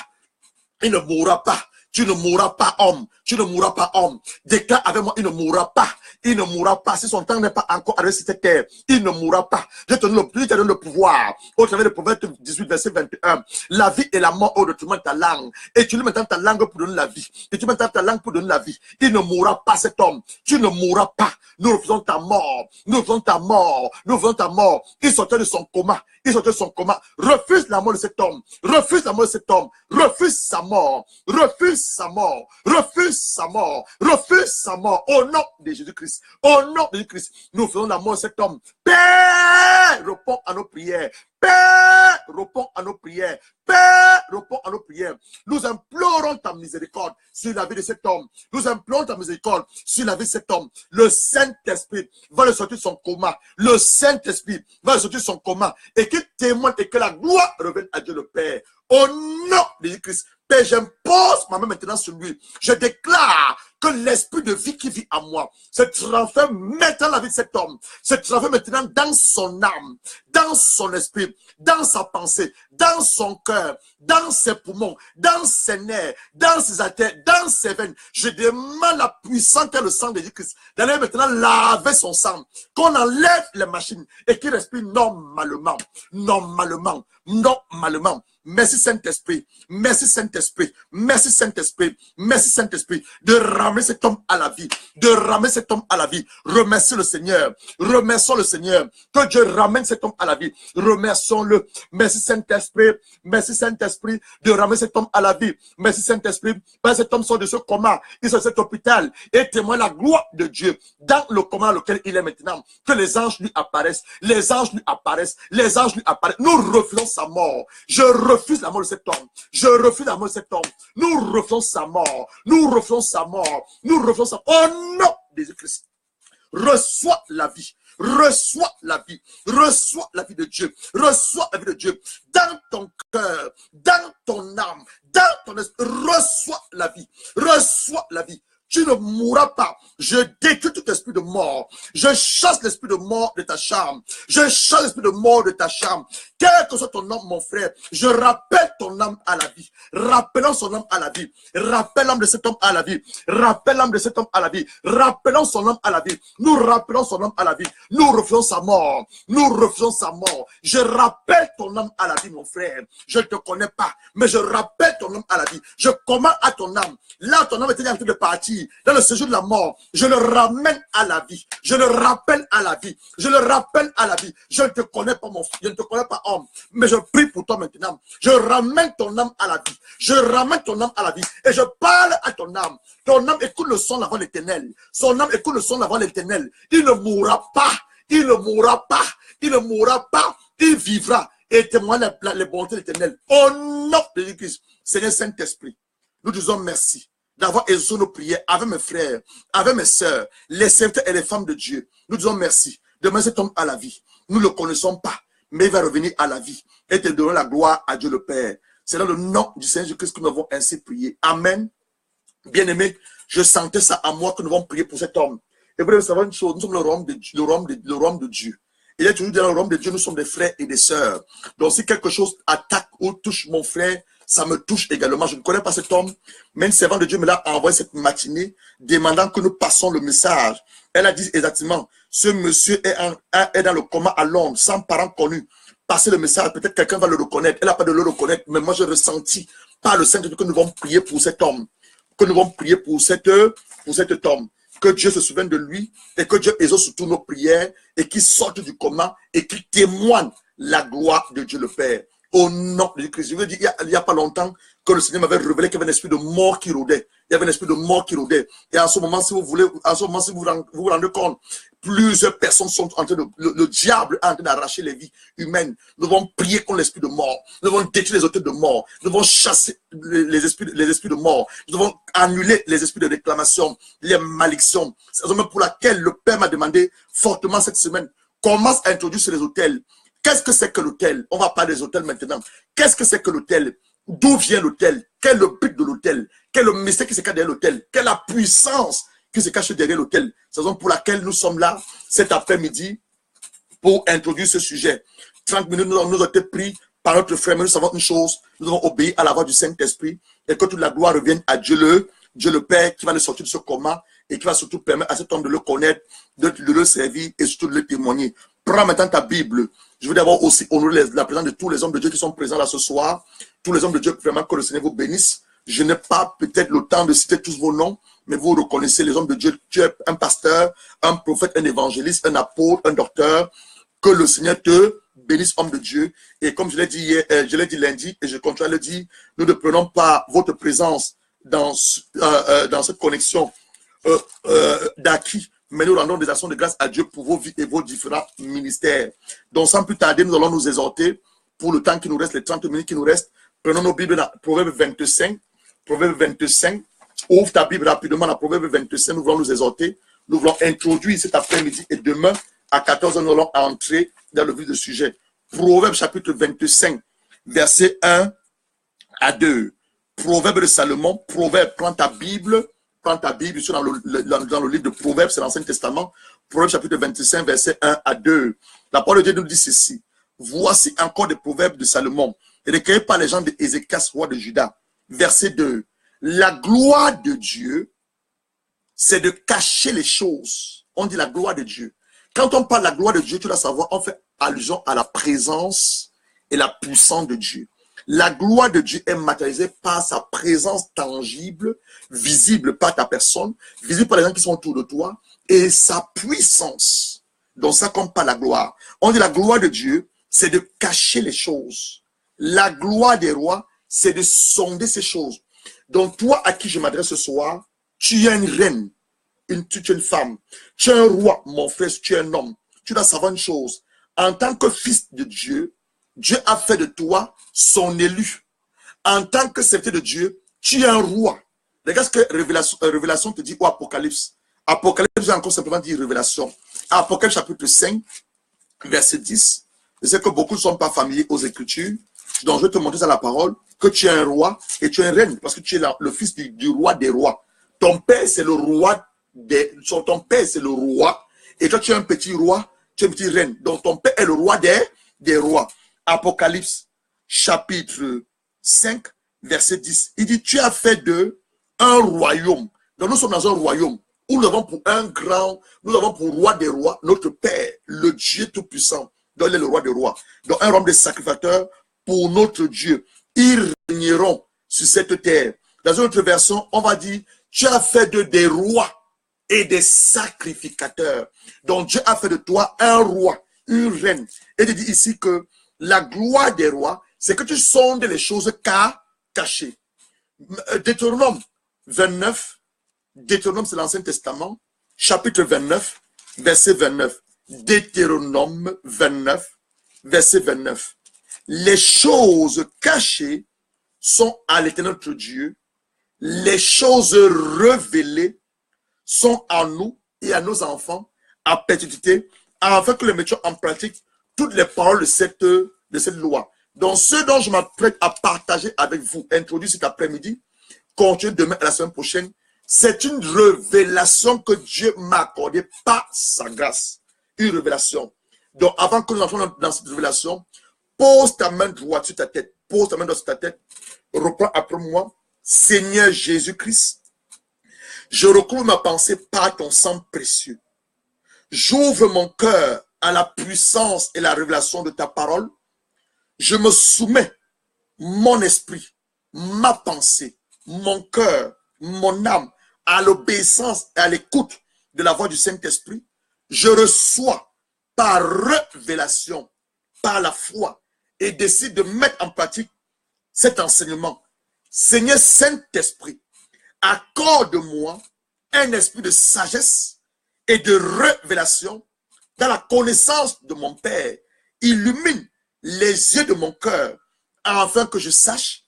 Il ne mourra pas. Tu ne mourras pas, homme. Tu ne mourras pas, homme. Déclare avec moi, il ne mourra pas. Il ne mourra pas. Si son temps n'est pas encore arrivé sur cette terre, il ne mourra pas. Je te donne le pouvoir. Au travers de Proverbe 18, verset 21. La vie et la mort au détriment de ta langue. Et tu lui maintenant ta langue pour donner la vie. Et tu maintenant ta langue pour donner la vie. Il ne mourra pas, cet homme. Tu ne mourras pas. Nous refusons ta mort. Nous refusons ta mort. Nous refusons ta mort. Il sortait de son coma. Il sortait de son coma. Refuse la mort de cet homme. Refuse la mort de cet homme. Refuse sa mort. Refuse sa mort. Refuse sa mort. Refuse sa mort. Au nom de Jésus-Christ. Au nom de Jésus-Christ. Nous faisons la mort de cet homme. Père, réponds à nos prières. Père, réponds à nos prières. Père, réponds à nos prières. Nous implorons ta miséricorde sur la vie de cet homme. Nous implorons ta miséricorde sur la vie de cet homme. Le Saint-Esprit va le sortir de son coma. Le Saint-Esprit va le sortir de son coma. Et qu'il témoigne et que la gloire revienne à Dieu le Père. Au nom de Jésus-Christ. Père, j'impose ma main maintenant sur lui. Je déclare que l'esprit de vie qui vit en moi se transforme maintenant la vie de cet homme. Se transforme maintenant dans son âme, dans son esprit, dans sa pensée, dans son cœur, dans ses poumons, dans ses nerfs, dans ses artères, dans ses veines. Je demande la puissance qu'est le sang de Jésus-Christ d'aller maintenant laver son sang. Qu'on enlève les machines et qu'il respire normalement, normalement, normalement. Merci Saint-Esprit, merci Saint-Esprit, merci Saint-Esprit, merci Saint-Esprit de ramener cet homme à la vie, de ramener cet homme à la vie. Remercie le Seigneur, remercions le Seigneur, que Dieu ramène cet homme à la vie, remercions-le. Merci Saint-Esprit de ramener cet homme à la vie. Merci Saint-Esprit, parce que cet homme sort de ce coma, il sort de cet hôpital et témoigne la gloire de Dieu dans le coma dans lequel il est maintenant. Que les anges lui apparaissent, les anges lui apparaissent, les anges lui apparaissent. Nous refusons sa mort. Je refuse la mort de cet homme. Je refuse la mort de cet homme. Nous refusons sa mort. Nous refusons sa mort. Nous refusons sa mort. Au nom de Jésus-Christ. Reçois la vie. Reçois la vie. Reçois la vie de Dieu. Reçois la vie de Dieu. Dans ton cœur, dans ton âme, dans ton esprit. Reçois la vie. Reçois la vie. Tu ne mourras pas. Je détruis tout esprit de mort. Je chasse l'esprit de mort de ta chambre. Je chasse l'esprit de mort de ta chambre. Quel que soit ton nom, mon frère, je rappelle ton âme à la vie. Rappelons son âme à la vie. Rappelle l'âme de cet homme à la vie. Rappelle l'âme de cet homme à la vie. Rappelons son âme à la vie. Nous rappelons son âme à la vie. Nous refusons sa mort. Nous refusons sa mort. Je rappelle ton âme à la vie, mon frère. Je ne te connais pas, mais je rappelle ton âme à la vie. Je commande à ton âme. Là, ton âme était en train de partir dans le séjour de la mort. Je le ramène à la vie. Je le rappelle à la vie. Je le rappelle à la vie. Je ne te connais pas, mon fils. Je ne te connais pas, homme. Mais je prie pour toi maintenant. Je ramène ton âme à la vie. Je ramène ton âme à la vie. Et je parle à ton âme. Ton âme écoute le son avant l'Éternel. Son âme écoute le son avant l'Éternel. Il ne mourra pas. Il ne mourra pas. Il ne mourra pas. Il vivra et témoigne les bontés de l'Éternel. Au nom de Jésus-Christ, Seigneur Saint-Esprit, nous disons merci d'avoir exaucé nos prières avec mes frères, avec mes sœurs, les serviteurs et les femmes de Dieu. Nous disons merci de mettre cet homme à la vie. Nous ne le connaissons pas, mais il va revenir à la vie et te donner la gloire à Dieu le Père. C'est dans le nom du Seigneur Jésus-Christ que nous avons ainsi prié. Amen. Bien-aimés, je sentais ça à moi que nous avons prié pour cet homme. Et vous devez savoir une chose, nous sommes le royaume de Dieu. Il est toujours dans le royaume de Dieu, nous sommes des frères et des sœurs. Donc si quelque chose attaque ou touche mon frère, ça me touche également. Je ne connais pas cet homme, mais une servante de Dieu me l'a envoyé cette matinée, demandant que nous passons le message. Elle a dit exactement, ce monsieur est dans le coma à Londres, sans parents connus. Passez le message, peut-être quelqu'un va le reconnaître. Elle n'a pas de le reconnaître, mais moi j'ai ressenti par le Saint-Esprit que nous devons prier pour cet homme, que nous devons prier pour cet homme, que Dieu se souvienne de lui et que Dieu exauce tous nos prières et qu'il sorte du coma et qu'il témoigne la gloire de Dieu le Père. Au nom de Christ. Je veux dire, il n'y a pas longtemps que le Seigneur m'avait révélé qu'il y avait un esprit de mort qui rôdait. Il y avait un esprit de mort qui rôdait. Et en ce moment, si vous voulez, en ce moment, si vous vous rendez compte, plusieurs personnes sont en train de, le diable est en train d'arracher les vies humaines. Nous devons prier contre l'esprit de mort. Nous devons détruire les auteurs de mort. Nous devons chasser les esprits de mort. Nous devons annuler les esprits de réclamation, les malédictions. C'est la raison pour laquelle le Père m'a demandé fortement cette semaine, commence à introduire sur les autels. Qu'est-ce que c'est que l'autel? On va parler des autels maintenant. Qu'est-ce que c'est que l'autel? D'où vient l'autel? Quel est le but de l'autel? Quel est le mystère qui se cache derrière l'autel? Quelle est la puissance qui se cache derrière l'autel? C'est la raison pour laquelle nous sommes là cet après-midi pour introduire ce sujet. 30 minutes nous avons été pris par notre frère, mais nous savons une chose, nous devons obéir à la voix du Saint-Esprit et que toute la gloire revienne à Dieu le Père qui va le sortir de ce coma et qui va surtout permettre à cet homme de le connaître, de le servir et surtout de le témoigner. Prends maintenant ta Bible. Je veux d'abord aussi honorer la présence de tous les hommes de Dieu qui sont présents là ce soir. Tous les hommes de Dieu, vraiment que le Seigneur vous bénisse. Je n'ai pas peut-être le temps de citer tous vos noms, mais vous reconnaissez les hommes de Dieu. Tu es un pasteur, un prophète, un évangéliste, un apôtre, un docteur. Que le Seigneur te bénisse, homme de Dieu. Et comme je l'ai dit hier, je l'ai dit lundi et je continue à le dire, nous ne prenons pas votre présence dans cette connexion d'acquis. Mais nous rendons des actions de grâce à Dieu pour vos vies et vos différents ministères. Donc, sans plus tarder, nous allons nous exhorter pour le temps qui nous reste, les 30 minutes qui nous restent. Prenons nos Bibles dans Proverbe 25. Proverbe 25. Ouvre ta Bible rapidement dans Proverbe 25. Nous voulons nous exhorter. Nous voulons introduire cet après-midi et demain à 14h, nous allons entrer dans le vif du sujet. Proverbe chapitre 25, verset 1 à 2. Proverbe de Salomon. Proverbe, prends ta Bible, je suis dans le livre de Proverbes, c'est l'Ancien Testament. Proverbes chapitre 25, verset 1 à 2. La parole de Dieu nous dit ceci. Voici encore des proverbes de Salomon, recueillis par les gens d'Ézéchias, roi de Juda. Verset 2. La gloire de Dieu, c'est de cacher les choses. On dit la gloire de Dieu. Quand on parle de la gloire de Dieu, tu dois savoir, on fait allusion à la présence et la puissance de Dieu. La gloire de Dieu est matérialisée par sa présence tangible, visible par ta personne, visible par les gens qui sont autour de toi, et sa puissance. Donc ça compte pas la gloire. On dit la gloire de Dieu, c'est de cacher les choses. La gloire des rois, c'est de sonder ces choses. Donc toi à qui je m'adresse ce soir, tu es une reine, tu es une femme, tu es un roi, mon frère, tu es un homme. Tu dois savoir une chose. En tant que fils de Dieu, Dieu a fait de toi son élu. En tant que serviteur de Dieu, tu es un roi. Regarde ce que Révélation te dit ou Apocalypse. Apocalypse, j'ai encore simplement dit Révélation. Apocalypse chapitre 5, verset 10. Je sais que beaucoup ne sont pas familiers aux Écritures. Donc je vais te montrer dans la parole que tu es un roi et tu es une reine parce que tu es le fils du roi des rois. Ton père, c'est le roi ton père, c'est le roi. Et toi, tu es un petit roi, tu es une petite reine. Donc ton père est le roi des rois. Apocalypse chapitre 5, verset 10. Il dit, tu as fait d'eux un royaume. Donc nous sommes dans un royaume où nous avons pour roi des rois, notre Père, le Dieu Tout-Puissant. Donc il est le roi des rois. Donc un royaume de sacrificateurs pour notre Dieu. Ils régneront sur cette terre. Dans une autre version, on va dire, tu as fait d'eux des rois et des sacrificateurs. Donc Dieu a fait de toi un roi, une reine. Et il dit ici que la gloire des rois, c'est que tu sondes les choses cachées. Deutéronome 29, Deutéronome c'est l'Ancien Testament, chapitre 29, verset 29. Deutéronome 29, verset 29. Les choses cachées sont à l'Éternel notre Dieu. Les choses révélées sont à nous et à nos enfants à perpétuité, afin que nous mettions en pratique toutes les paroles de cette loi. Donc, ce dont je m'apprête à partager avec vous, introduit cet après-midi, continue demain et la semaine prochaine, c'est une révélation que Dieu m'a accordée par sa grâce. Une révélation. Donc, avant que nous entrons dans cette révélation, pose ta main droite sur ta tête. Pose ta main droite sur ta tête. Reprends après moi. Seigneur Jésus-Christ, je recouvre ma pensée par ton sang précieux. J'ouvre mon cœur à la puissance et la révélation de ta parole. Je me soumets, mon esprit, ma pensée, mon cœur, mon âme, à l'obéissance et à l'écoute de la voix du Saint-Esprit. Je reçois par révélation, par la foi, et décide de mettre en pratique cet enseignement. Seigneur Saint-Esprit, accorde-moi un esprit de sagesse et de révélation dans la connaissance de mon Père. Illumine les yeux de mon cœur afin que je sache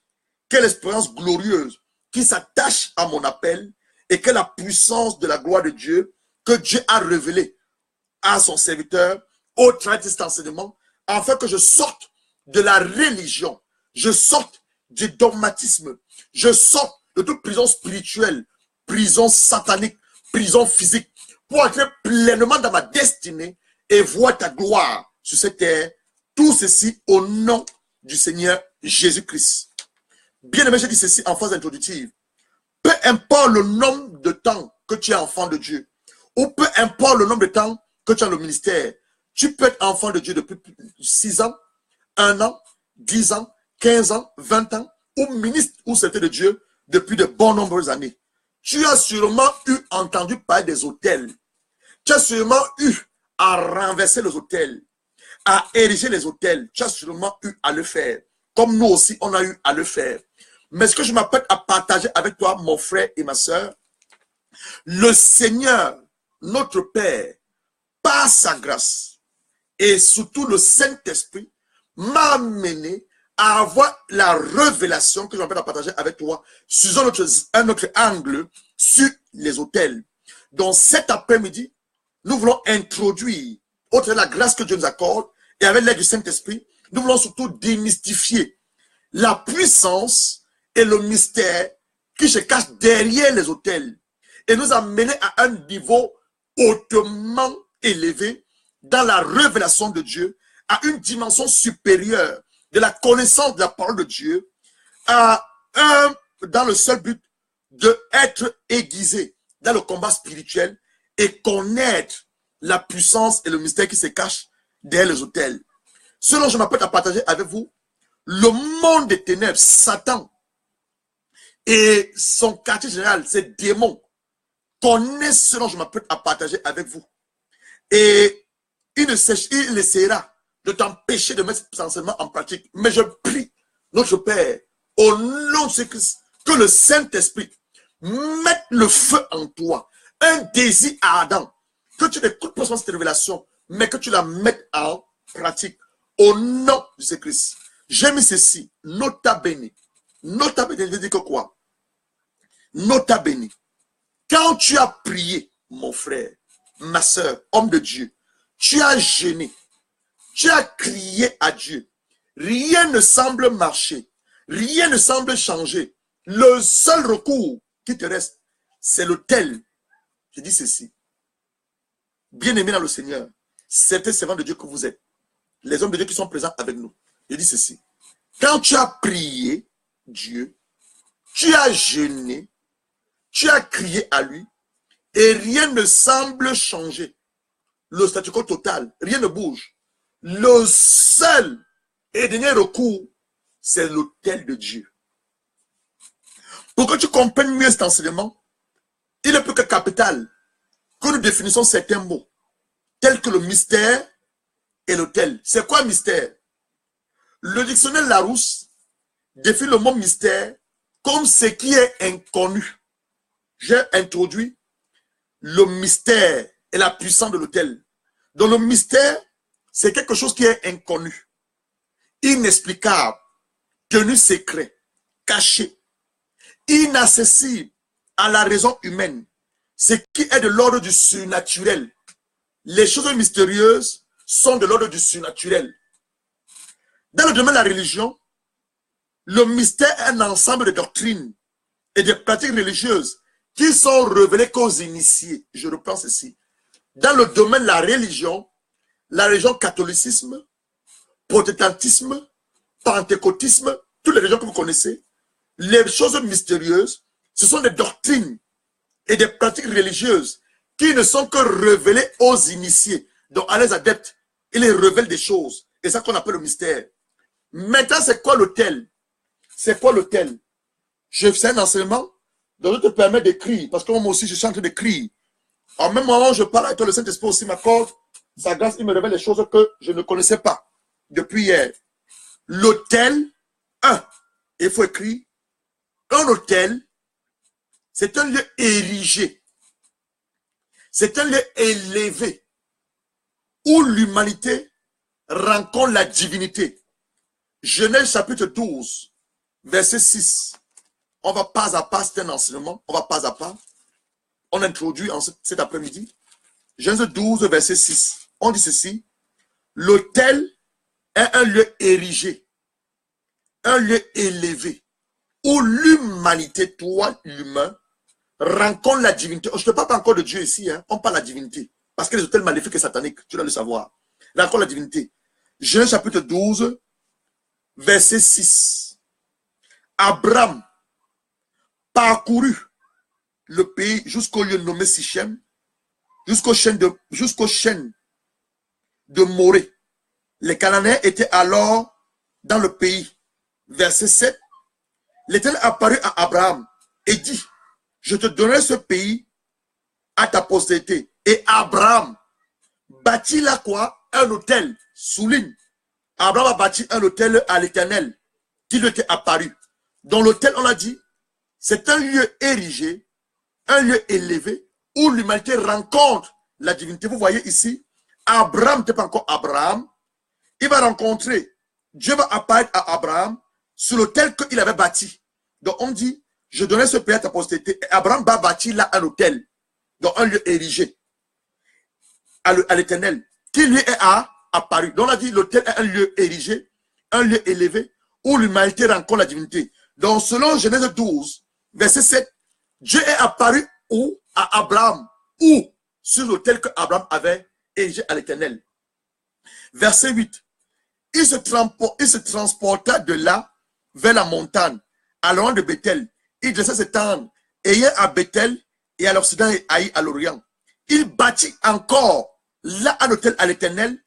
quelle expérience glorieuse qui s'attache à mon appel et quelle la puissance de la gloire de Dieu que Dieu a révélée à son serviteur au travers de cet enseignement, afin que je sorte de la religion, je sorte du dogmatisme, je sorte de toute prison spirituelle, prison satanique, prison physique, pour entrer pleinement dans ma destinée et voir ta gloire sur cette terre. Tout ceci au nom du Seigneur Jésus-Christ. Bien-aimé, je dis ceci en phase introductive. Peu importe le nombre de temps que tu es enfant de Dieu, ou peu importe le nombre de temps que tu as le ministère, tu peux être enfant de Dieu depuis 6 ans, 1 an, 10 ans, 15 ans, 20 ans, ou ministre ou serviteur de Dieu depuis de bon nombreuses années. Tu as sûrement entendu parler des autels. Tu as sûrement eu à renverser les autels, à ériger les autels. Tu as sûrement eu à le faire. Comme nous aussi, on a eu à le faire. Mais ce que je m'apprête à partager avec toi, mon frère et ma soeur, le Seigneur, notre Père, par sa grâce et surtout le Saint-Esprit, m'a amené à avoir la révélation que je m'apprête à partager avec toi sur un autre angle sur les autels. Donc cet après-midi, nous voulons introduire, au travers de la grâce que Dieu nous accorde et avec l'aide du Saint-Esprit, nous voulons surtout démystifier la puissance et le mystère qui se cache derrière les autels et nous amener à un niveau hautement élevé dans la révélation de Dieu, à une dimension supérieure de la connaissance de la parole de Dieu, dans le seul but d'être aiguisé dans le combat spirituel et connaître la puissance et le mystère qui se cache derrière les autels. Ce dont je m'apprête à partager avec vous, le monde des ténèbres, Satan et son quartier général, ces démons, connaissent ce dont je m'apprête à partager avec vous. Et il essaiera de t'empêcher de mettre cet enseignement en pratique. Mais je prie notre Père, au nom de Jésus-Christ, que le Saint-Esprit mette le feu en toi, un désir ardent, que tu n'écoutes pas cette révélation, mais que tu la mettes en pratique. Au nom de Jésus-Christ. J'ai mis ceci, nota bene. Nota bene, je dis que quoi? Nota bene. Quand tu as prié, mon frère, ma soeur, homme de Dieu, tu as jeûné, tu as crié à Dieu, rien ne semble marcher, rien ne semble changer. Le seul recours qui te reste, c'est l'autel. Je dis ceci. Bien-aimés dans le Seigneur, certains servants de Dieu que vous êtes, les hommes de Dieu qui sont présents avec nous, je dis ceci. Quand tu as prié Dieu, tu as jeûné, tu as crié à lui, et rien ne semble changer. Le statu quo total, rien ne bouge. Le seul et dernier recours, c'est l'autel de Dieu. Pour que tu comprennes mieux cet enseignement, il est plus que capital que nous définissons certains mots, tels que le mystère et l'autel. C'est quoi mystère? Le dictionnaire Larousse définit le mot mystère comme ce qui est inconnu. J'ai introduit le mystère et la puissance de l'autel. Donc le mystère, c'est quelque chose qui est inconnu, inexplicable, tenu secret, caché, inaccessible à la raison humaine, ce qui est de l'ordre du surnaturel. Les choses mystérieuses sont de l'ordre du surnaturel. Dans le domaine de la religion, le mystère est un ensemble de doctrines et de pratiques religieuses qui sont révélées qu'aux initiés. Je reprends ceci. Dans le domaine de la religion, la religion catholicisme, protestantisme, pentecôtisme, toutes les religions que vous connaissez, les choses mystérieuses, ce sont des doctrines et des pratiques religieuses qui ne sont que révélées aux initiés. Donc à les adeptes, ils les révèlent des choses. Et c'est ça qu'on appelle le mystère. Maintenant, c'est quoi l'autel? C'est quoi l'autel? Je fais un enseignement dont je te permets d'écrire, parce que moi aussi, je suis en train d'écrire. En même moment, je parle avec toi, le Saint-Esprit aussi m'accorde sa grâce, il me révèle des choses que je ne connaissais pas depuis hier. L'autel, il faut écrire, un autel, c'est un lieu érigé, c'est un lieu élevé, où l'humanité rencontre la divinité. Genèse chapitre 12, verset 6. On va pas à pas, c'est un enseignement, on va pas à pas. On introduit en cet après-midi. Genèse 12, verset 6. On dit ceci. L'autel est un lieu érigé, un lieu élevé, où l'humanité, toi, l'humain, rencontre la divinité. Je ne te parle pas encore de Dieu ici, hein. On parle de la divinité. Parce que les autels maléfiques et sataniques, tu dois le savoir. Rencontre la divinité. Genèse chapitre 12, verset 6. Abraham parcourut le pays jusqu'au lieu nommé Sichem, jusqu'au chêne de Morée. Les Cananéens étaient alors dans le pays. Verset 7. L'Éternel apparut à Abraham et dit, je te donnerai ce pays à ta postérité. Et Abraham bâtit là quoi? Un autel. Souligne. Abraham a bâti un autel à l'Éternel qui lui était apparu. Dans l'autel, on a dit, c'est un lieu érigé, un lieu élevé où l'humanité rencontre la divinité. Vous voyez ici, Abraham n'était pas encore Abraham. Il va rencontrer, Dieu va apparaître à Abraham sur l'autel qu'il avait bâti. Donc on dit, je donnais ce pays à ta postérité. Et Abraham va bâtir là un autel, donc un lieu érigé à l'Éternel, qui lui est apparu. Donc on a dit, l'autel est un lieu érigé, un lieu élevé, où l'humanité rencontre la divinité. Donc selon Genèse 12, verset 7, Dieu est apparu où? À Abraham. Où? Sur l'autel que Abraham avait érigé à l'Éternel. Verset 8. Il se transporta de là vers la montagne, à l'orient de Bethel. Il dressa ses tentes, ayant à Bethel et à l'Occident et à l'Orient. Il bâtit encore là un autel à l'Éternel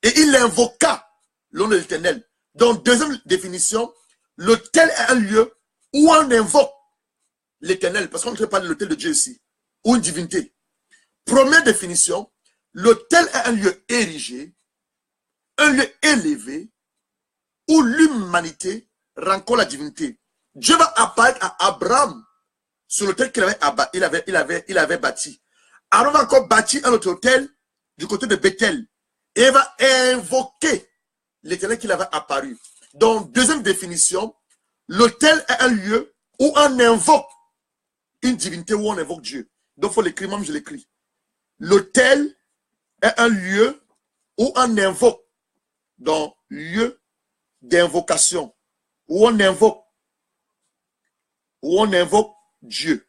et il invoqua le nom de l'Éternel. Donc, deuxième définition, l'autel est un lieu où on invoque l'Éternel, parce qu'on ne peut pas de l'autel de Dieu ici, ou une divinité. Première définition, l'autel est un lieu érigé, un lieu élevé, où l'humanité rencontre la divinité. Dieu va apparaître à Abraham sur l'autel qu'il avait bâti. Abraham va encore bâtir un autre autel du côté de Bethel. Et il va invoquer l'Éternel qu'il avait apparu. Donc, deuxième définition, l'autel est un lieu où on invoque une divinité, où on invoque Dieu. Donc, il faut l'écrire, même je l'écris. L'autel est un lieu où on invoque, donc lieu d'invocation, où on invoque Dieu.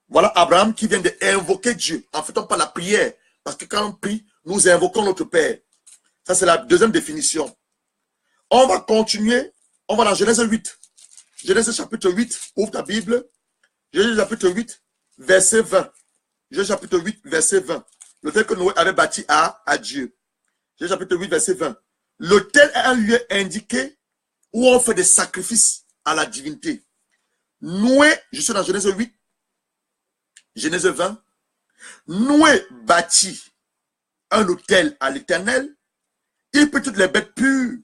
Voilà Abraham qui vient d'invoquer Dieu. En fait, on parle de la prière, parce que quand on prie, nous invoquons notre Père. Ça, c'est la deuxième définition. On va continuer, on va dans Genèse 8. Genèse chapitre 8, ouvre ta Bible. Genèse chapitre 8, verset 20. Genèse chapitre 8, verset 20. L'autel que Noé avait bâti à Dieu. Genèse chapitre 8, verset 20. L'autel est un lieu indiqué où on fait des sacrifices à la divinité. Noé, je suis dans Genèse 8, Genèse 20. Noé bâtit un autel à l'Éternel. Il prit toutes les bêtes pures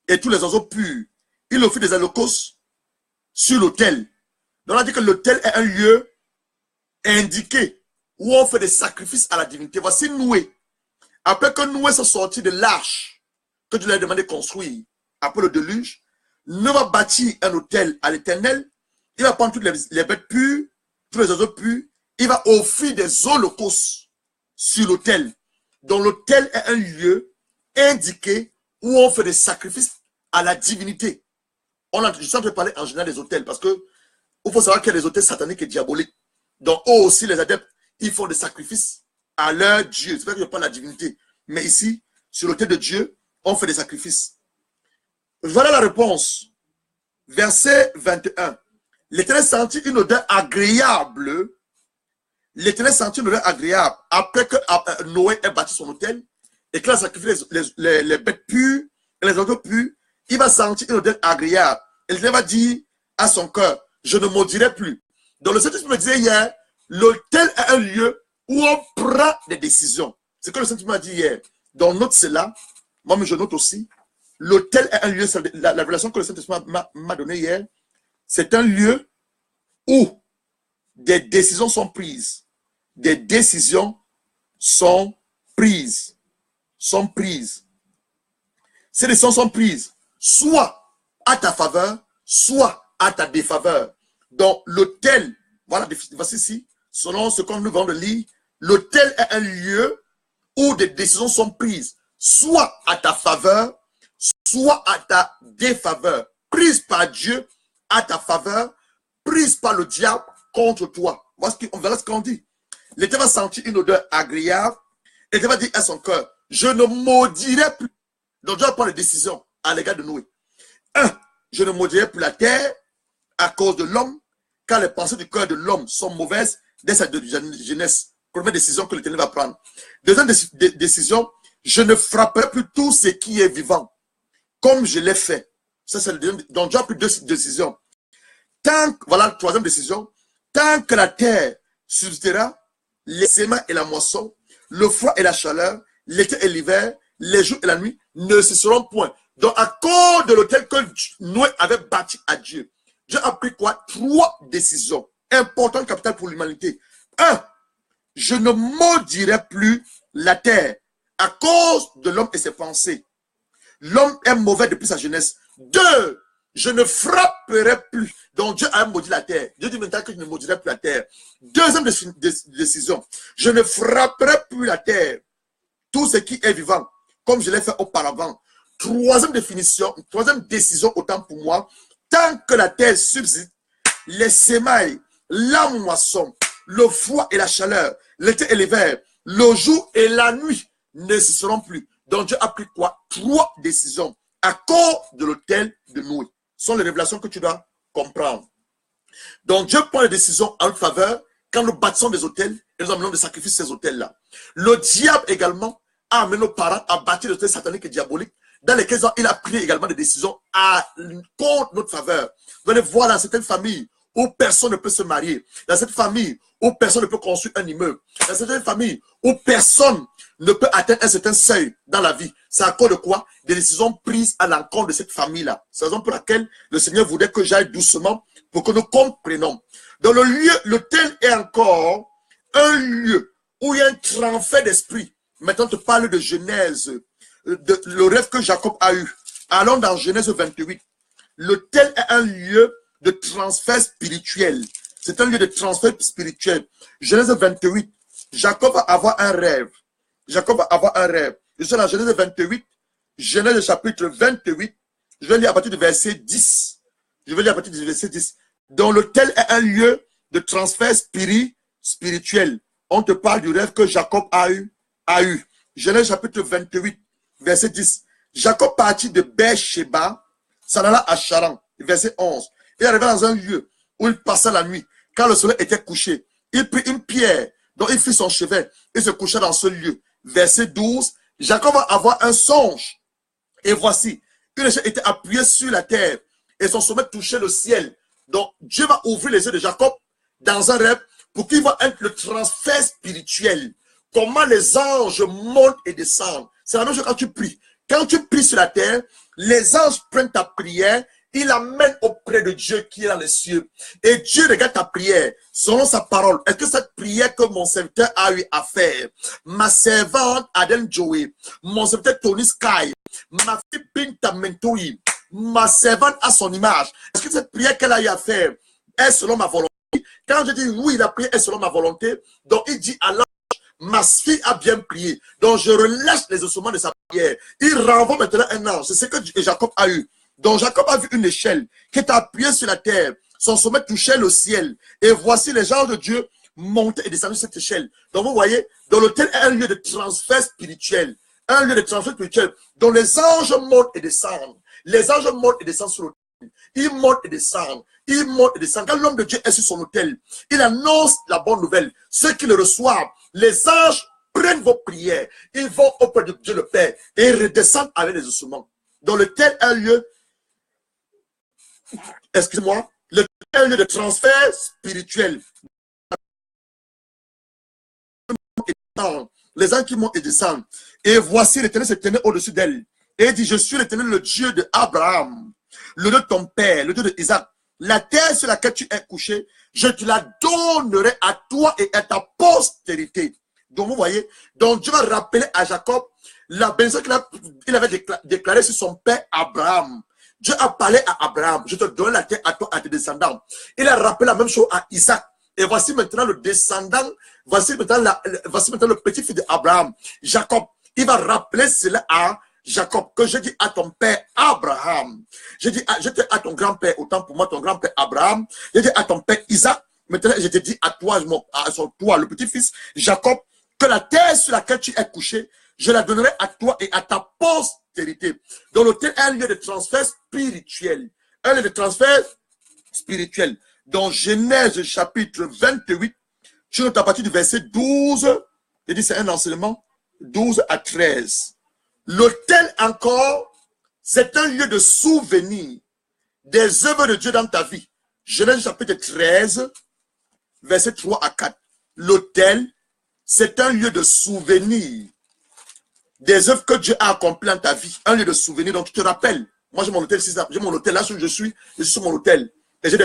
et tous les oiseaux purs. Il offrit des holocaustes sur l'autel. Donc on a dit que l'autel est un lieu indiqué où on fait des sacrifices à la divinité. Voici Noé. Après que Noé soit sorti de l'arche que Dieu lui a demandé de construire après le déluge, Noé va bâtir un autel à l'Éternel. Il va prendre toutes les bêtes pures, tous les oiseaux purs. Il va offrir des holocaustes sur l'autel. Donc l'autel est un lieu indiqué où on fait des sacrifices à la divinité. Je suis en train de parler en général des autels parce que il faut savoir qu'il y a des autels sataniques et diaboliques. Donc eux aussi, les adeptes, ils font des sacrifices à leur Dieu. C'est pas que je parle de la divinité. Mais ici, sur l'autel de Dieu, on fait des sacrifices. Voilà la réponse. Verset 21. L'Éternel sentit une odeur agréable. L'Éternel sentit une odeur agréable après que Noé ait bâti son autel et qu'il a sacrifié les bêtes pures et les oiseaux purs. Il va sentir une odeur agréable. Et l'Éternel va dire à son cœur, je ne maudirai plus. Donc le Saint-Esprit me disait hier, l'autel est un lieu où on prend des décisions. C'est ce que le Saint-Esprit m'a dit hier. Donc note cela. Moi, je note aussi. L'autel est un lieu, la révélation que le Saint-Esprit m'a donnée hier, c'est un lieu où des décisions sont prises. Des décisions sont prises. Ces décisions sont prises soit à ta faveur, soit à ta défaveur. Donc, l'autel, voilà, voici ici, selon ce qu'on nous vient de lire, l'autel est un lieu où des décisions sont prises, soit à ta faveur, soit à ta défaveur. Prise par Dieu à ta faveur, prise par le diable contre toi. Voilà ce qu'on dit. L'Éternel va sentir une odeur agréable. L'Éternel va dire à son cœur, je ne maudirai plus. Donc Dieu prend les décisions à l'égard de Noé. 1. Je ne maudirai plus la terre à cause de l'homme, car les pensées du cœur de l'homme sont mauvaises dès sa jeunesse. Première décision que l'Éternel va prendre. Deuxième décision, je ne frapperai plus tout ce qui est vivant, comme je l'ai fait. Ça, c'est le deuxième. Donc Dieu a pris deux décisions. Voilà la troisième décision. Tant que la terre subsistera, les semences et la moisson, le froid et la chaleur, l'été et l'hiver, les jours et la nuit ne cesseront point. Donc, à cause de l'autel que Noé avait bâti à Dieu, Dieu a pris quoi? 3 décisions importantes, capitales pour l'humanité. 1. Je ne maudirai plus la terre à cause de l'homme et ses pensées. L'homme est mauvais depuis sa jeunesse. 2. Je ne frapperai plus. Donc Dieu a maudit la terre. Dieu dit maintenant que je ne maudirai plus la terre. Deuxième décision. Je ne frapperai plus la terre. Tout ce qui est vivant, comme je l'ai fait auparavant. Troisième décision, autant pour moi. Tant que la terre subsiste, les semailles, la moisson, le froid et la chaleur, l'été et l'hiver, le jour et la nuit ne cesseront plus. Donc Dieu a pris quoi? 3 décisions à cause de l'autel de Noé. Ce sont les révélations que tu dois comprendre. Donc Dieu prend les décisions en faveur quand nous bâtissons des autels et nous amenons des sacrifices ces autels-là. Le diable également a amené nos parents à bâtir des autels sataniques et diaboliques dans lesquels il a pris également des décisions contre notre faveur. Vous allez voir dans certaines familles où personne ne peut se marier, dans cette famille où personne ne peut construire un immeuble, dans certaines familles où personne ne peut atteindre un certain seuil dans la vie. C'est à cause de quoi? Des décisions prises à l'encontre de cette famille-là. C'est la raison pour laquelle le Seigneur voudrait que j'aille doucement pour que nous comprenions. Dans le lieu, l'autel est encore un lieu où il y a un transfert d'esprit. Maintenant, je te parle de Genèse, le rêve que Jacob a eu. Allons dans Genèse 28. L'autel est un lieu de transfert spirituel. C'est un lieu de transfert spirituel. Genèse 28. Jacob va avoir un rêve. Jacob va avoir un rêve. Je suis dans Genèse 28. Genèse chapitre 28. Je vais lire à partir du verset 10. Je vais lire à partir du verset 10. Donc l'autel est un lieu de transfert spirituel. On te parle du rêve que Jacob a eu. Genèse chapitre 28, verset 10. Jacob partit de Beersheba, s'en alla à Charan, verset 11. Il arriva dans un lieu où il passa la nuit. Quand le soleil était couché, il prit une pierre dont il fit son chevet et se coucha dans ce lieu. Verset 12. Jacob va avoir un songe. Et voici, une échelle était appuyée sur la terre et son sommet touchait le ciel. Donc Dieu va ouvrir les yeux de Jacob dans un rêve pour qu'il voit le transfert spirituel. Comment les anges montent et descendent. C'est la même chose quand tu pries. Quand tu pries sur la terre, les anges prennent ta prière, ils l'amènent auprès de Dieu qui est dans les cieux. Et Dieu regarde ta prière selon sa parole. Est-ce que cette prière que mon serviteur a eu à faire, ma servante Aden Joey, mon serviteur Tony Sky, ma fille Binta Mentoui, ma servante à son image, est-ce que cette prière qu'elle a eu à faire est selon ma volonté? Quand je dis oui, la prière est selon ma volonté, donc il dit à l'ange, ma fille a bien prié. Donc je relâche les ossements de sa prière. Il renvoie maintenant un ange. C'est ce que Jacob a eu. Donc Jacob a vu une échelle qui est appuyée sur la terre. Son sommet touchait le ciel. Et voici les gens de Dieu monter et descendre sur cette échelle. Donc vous voyez, dans l'autel est un lieu de transfert spirituel. un lieu de transfert spirituel dont les anges montent et descendent. Les anges montent et descendent sur l'autel. Ils montent et descendent. Ils montent et descendent. Quand l'homme de Dieu est sur son autel, il annonce la bonne nouvelle. Ceux qui le reçoivent, les anges prennent vos prières. Ils vont auprès de Dieu le Père et ils redescendent avec les ossements. Dans lequel un lieu, excusez-moi, un lieu de transfert spirituel. Les anges qui montent et descendent. Et voici l'Éternel se tenait au-dessus d'elle. Et il dit, je suis l'Éternel, le Dieu d'Abraham, le Dieu de ton père, le Dieu d'Isaac. La terre sur laquelle tu es couché, je te la donnerai à toi et à ta postérité. Donc vous voyez, donc Dieu va rappeler à Jacob la bénédiction qu'il avait déclarée sur son père Abraham. Dieu a parlé à Abraham, je te donne la terre à toi, à tes descendants. Il a rappelé la même chose à Isaac. Et voici maintenant le descendant, voici maintenant le petit-fils d'Abraham, Jacob. Il va rappeler cela à Jacob, que je dis à ton père Abraham. Je dis à ton grand-père, autant pour moi, ton grand-père Abraham. Je dis à ton père Isaac. Maintenant, je te dis à toi, le petit-fils Jacob, que la terre sur laquelle tu es couché, je la donnerai à toi et à ta postérité. Donc, l'autel est un lieu de transfert spirituel. Un lieu de transfert spirituel. Dans Genèse chapitre 28, je note à partir du verset 12, je dis c'est un enseignement, 12 à 13. L'autel encore, c'est un lieu de souvenir des œuvres de Dieu dans ta vie. Genèse chapitre 13, verset 3 à 4. L'autel, c'est un lieu de souvenir des œuvres que Dieu a accomplies dans ta vie. Un lieu de souvenir, donc tu te rappelles. Moi j'ai mon hôtel, j'ai mon hôtel, là où je suis sur mon hôtel. Et j'ai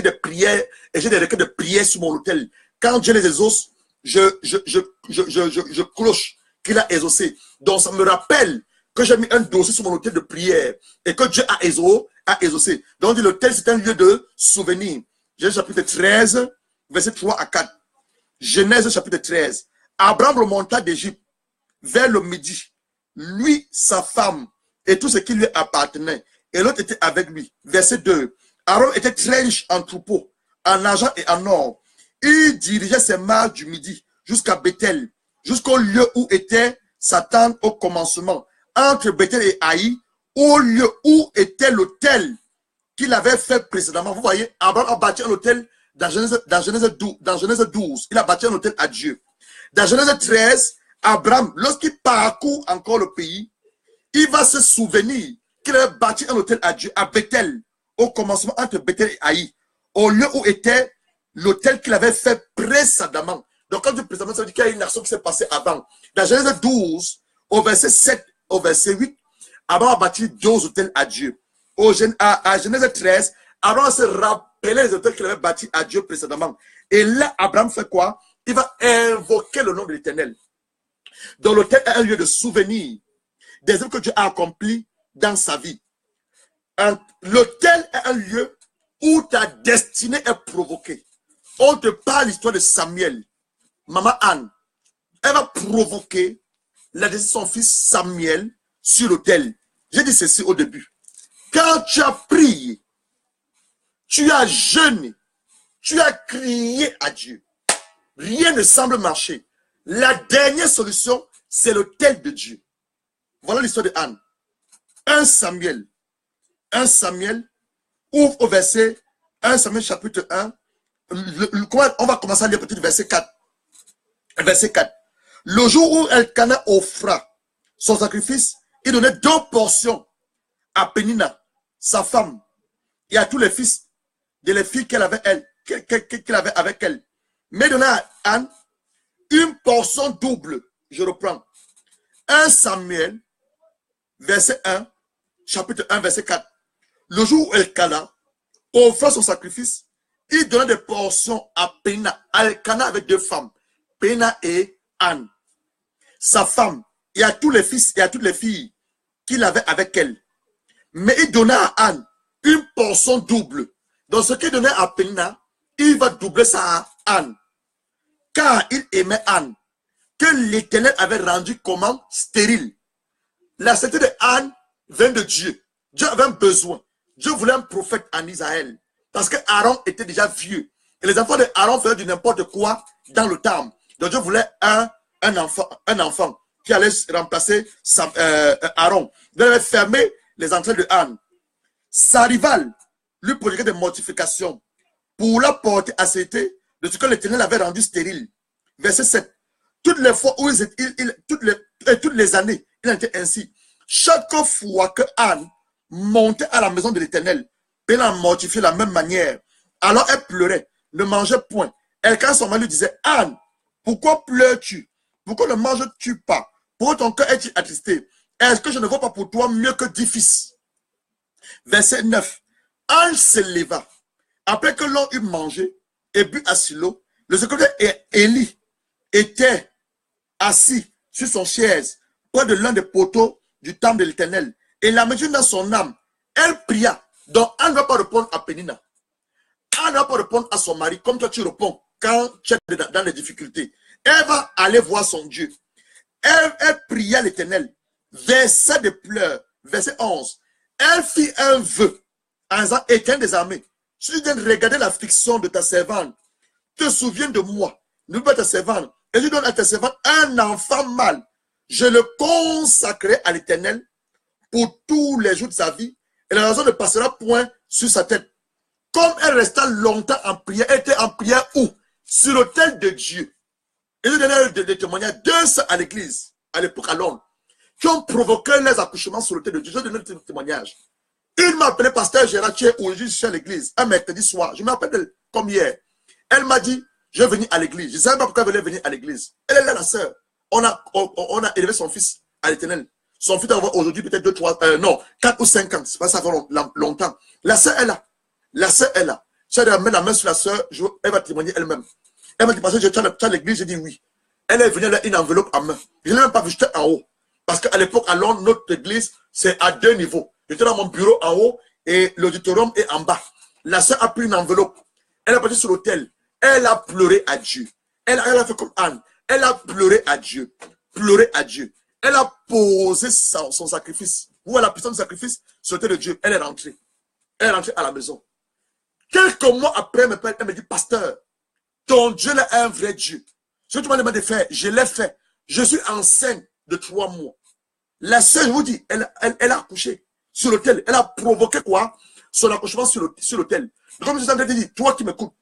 des prières, et j'ai des requêtes de prières sur mon hôtel. Quand Dieu les exauce, je cloche qu'il a exaucé. Donc ça me rappelle que j'ai mis un dossier sur mon hôtel de prière et que Dieu a exaucé. Donc l'hôtel, c'est un lieu de souvenir. Genèse chapitre 13, verset 3 à 4. Genèse chapitre 13. Abraham remonta d'Égypte vers le midi. Lui, sa femme et tout ce qui lui appartenait. Et l'autre était avec lui. Verset 2. Aaron était très riche en troupeaux, en argent et en or. Il dirigeait ses marches du midi jusqu'à Bethel, jusqu'au lieu où était sa tente au commencement, entre Bethel et Haï, au lieu où était l'autel qu'il avait fait précédemment. Vous voyez, Abraham a bâti un autel dans Genèse 12. Il a bâti un autel à Dieu. Dans Genèse 13, Abraham, lorsqu'il parcourt encore le pays, il va se souvenir qu'il avait bâti un autel à Dieu à Bethel, au commencement entre Bethel et Haï, au lieu où était l'autel qu'il avait fait précédemment. Donc, quand je dis précédemment, ça veut dire qu'il y a une action qui s'est passée avant. Dans Genèse 12, au verset 7, au verset 8, Abraham a bâti 2 autels à Dieu. À Genèse 13, Abraham se rappelait les autels qu'il avait bâtis à Dieu précédemment. Et là, Abraham fait quoi? Il va invoquer le nom de l'Éternel. Donc, l'autel est un lieu de souvenir des œuvres que Dieu a accomplies dans sa vie. L'autel est un lieu où ta destinée est provoquée. On te parle l'histoire de Samuel. Maman Anne, elle va provoquer la destinée de son fils Samuel sur l'autel. J'ai dit ceci au début. Quand tu as prié, tu as jeûné, tu as crié à Dieu, rien ne semble marcher. La dernière solution, c'est l'autel de Dieu. Voilà l'histoire de Anne. 1 Samuel, ouvre au verset 1 Samuel chapitre 1. On va commencer à lire peut-être verset 4. Verset 4. Le jour où Elkana offra son sacrifice, il donnait 2 portions à Pénina, sa femme, et à tous les fils de les filles qu'elle avait avec elle. Mais il donnait à Anne une portion double. Je reprends. 1 Samuel, verset 1, chapitre 1, verset 4. Le jour où Elkana offra son sacrifice, il donnait des portions à Pénina. Elkana avait 2 femmes, Pénina et Anne, sa femme, et à tous les fils et à toutes les filles qu'il avait avec elle. Mais il donnait à Anne une portion double. Donc ce qu'il donnait à Pénina, il va doubler ça à Anne. Car il aimait Anne, que l'Éternel avait rendu comment? Stérile. La sainteté de Anne vient de Dieu. Dieu avait un besoin. Dieu voulait un prophète en Israël. Parce que Aaron était déjà vieux. Et les enfants de Aaron faisaient du n'importe quoi dans le temple. Donc Dieu voulait un enfant qui allait remplacer Aaron. Il avait fermé les entrées de Anne. Sa rivale lui prodiguait des mortifications pour la porter à céter de ce que l'Éternel avait rendu stérile. Verset 7. Toutes les fois où toutes les années, il en était ainsi. Chaque fois que Anne montait à la maison de l'Éternel, elle la mortifiait de la même manière. Alors elle pleurait, ne mangeait point. Elle, quand son mari lui disait, Anne, pourquoi pleures-tu? Pourquoi ne manges-tu pas? Pourquoi ton cœur est-il attristé? Est-ce que je ne vois pas pour toi mieux que 10 fils? Verset 9. Anne se leva. Après que l'on eut mangé et bu à Silo, le secrétaire Élie était assis sur son chaise près de l'un des poteaux du temple de l'Éternel. Et la maison dans son âme, elle pria. Donc Anne ne va pas répondre à Pénina. Anne ne va pas répondre à son mari comme toi tu réponds quand tu es dans les difficultés. Elle va aller voir son Dieu. Elle pria l'Éternel. Verset de pleurs. Verset 11. Elle fit un vœu en disant, Éternel des armées, si tu viens de regarder l'affliction de ta servante, te souviens de moi, n'oublie pas ta servante, et tu donnes à ta servante un enfant mâle. Je le consacrerai à l'Éternel pour tous les jours de sa vie, et la raison ne passera point sur sa tête. Comme elle resta longtemps en prière, elle était en prière où? Sur l'autel de Dieu. Et je donnais des témoignages, 200 à l'église, à l'époque à Londres, qui ont provoqué les accouchements sur l'autel de Dieu. Je donne des témoignages. Il m'a appelé pasteur Gérard Thier, où je suis à l'église, un mercredi soir. Je m'appelle comme hier. Elle m'a dit, je vais venir à l'église. Je ne savais pas pourquoi elle voulait venir à l'église. Elle est là, la sœur. On a élevé son fils à l'Éternel. Son fils a aujourd'hui peut-être 2, 3, 4 ou 5 ans. C'est pas ça, longtemps. La sœur est là. La sœur est là. Si elle met la main sur la sœur, elle va témoigner elle-même. Elle m'a dit, parce que tu as l'église, j'ai dit oui. Elle est venue là, une enveloppe en main. Je ne l'ai même pas vu, j'étais en haut. Parce qu'à l'époque, à Londres, notre église, c'est à 2 niveaux. J'étais dans mon bureau en haut et l'auditorium est en bas. La sœur a pris une enveloppe. Elle est partie sur l'autel. Elle a pleuré à Dieu. Elle a fait comme Anne. Elle a pleuré à Dieu. Pleuré à Dieu. Elle a posé son sacrifice. Vous voyez la puissance du sacrifice sur l'autel de Dieu. Elle est rentrée. Elle est rentrée à la maison. Quelques mois après, elle me dit, pasteur, ton Dieu est un vrai Dieu. Ce que tu m'as demandé de faire, je l'ai fait. Je suis enceinte de 3 mois. La sœur, je vous dis, elle a accouché sur l'autel. Elle a provoqué quoi? Son accouchement sur l'autel. Comme je suis en train de dire, toi qui m'écoutes,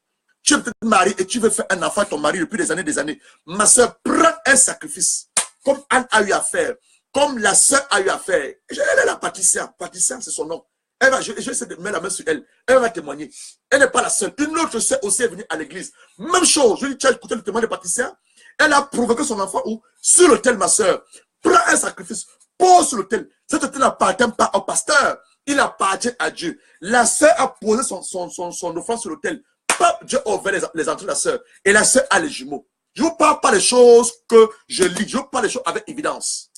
tu es peut-être marié et tu veux faire un enfant à ton mari depuis des années. Ma sœur, prends un sacrifice. Comme Anne a eu à faire. Comme la sœur a eu à faire. Elle est la Patricia. Patricia, c'est son nom. Je vais essayer de mettre la main sur elle. Elle va témoigner. Elle n'est pas la seule. Une autre sœur aussi est venue à l'église. Même chose. Je lui dis, tu as écouté le témoin de Patricia? Elle a provoqué son enfant où? Sur l'autel, ma sœur. Prends un sacrifice. Pose sur l'autel. Cet autel n'appartient pas au pasteur. Il appartient à Dieu. La sœur a posé son offrande sur l'autel. Dieu a ouvert les entrées de la sœur. Et la sœur a les jumeaux. Je ne vous parle pas des choses que je lis. Je vous parle des choses avec évidence.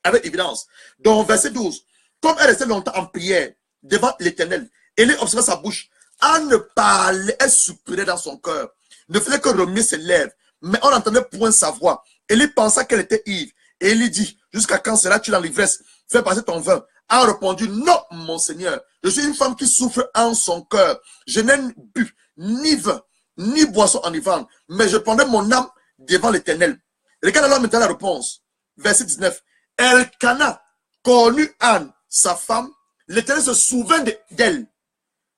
Avec évidence. Donc, verset 12. Comme elle restait longtemps en prière devant l'Éternel, elle observait sa bouche. Elle ne parlait, elle soupirait dans son cœur. Ne faisait que remuer ses lèvres. Mais on n'entendait point sa voix. Elle pensa qu'elle était ivre. Et il lui dit, jusqu'à quand seras-tu dans l'ivresse? Fais passer ton vin. Elle a répondu, non, mon Seigneur. Je suis une femme qui souffre en son cœur. Je n'ai bu ni vin, ni boisson enivrante. Mais je prendrai mon âme devant l'Éternel. Regarde alors maintenant la réponse. Verset 19. Elkana connut Anne, sa femme. L'Éternel se souvint d'elle.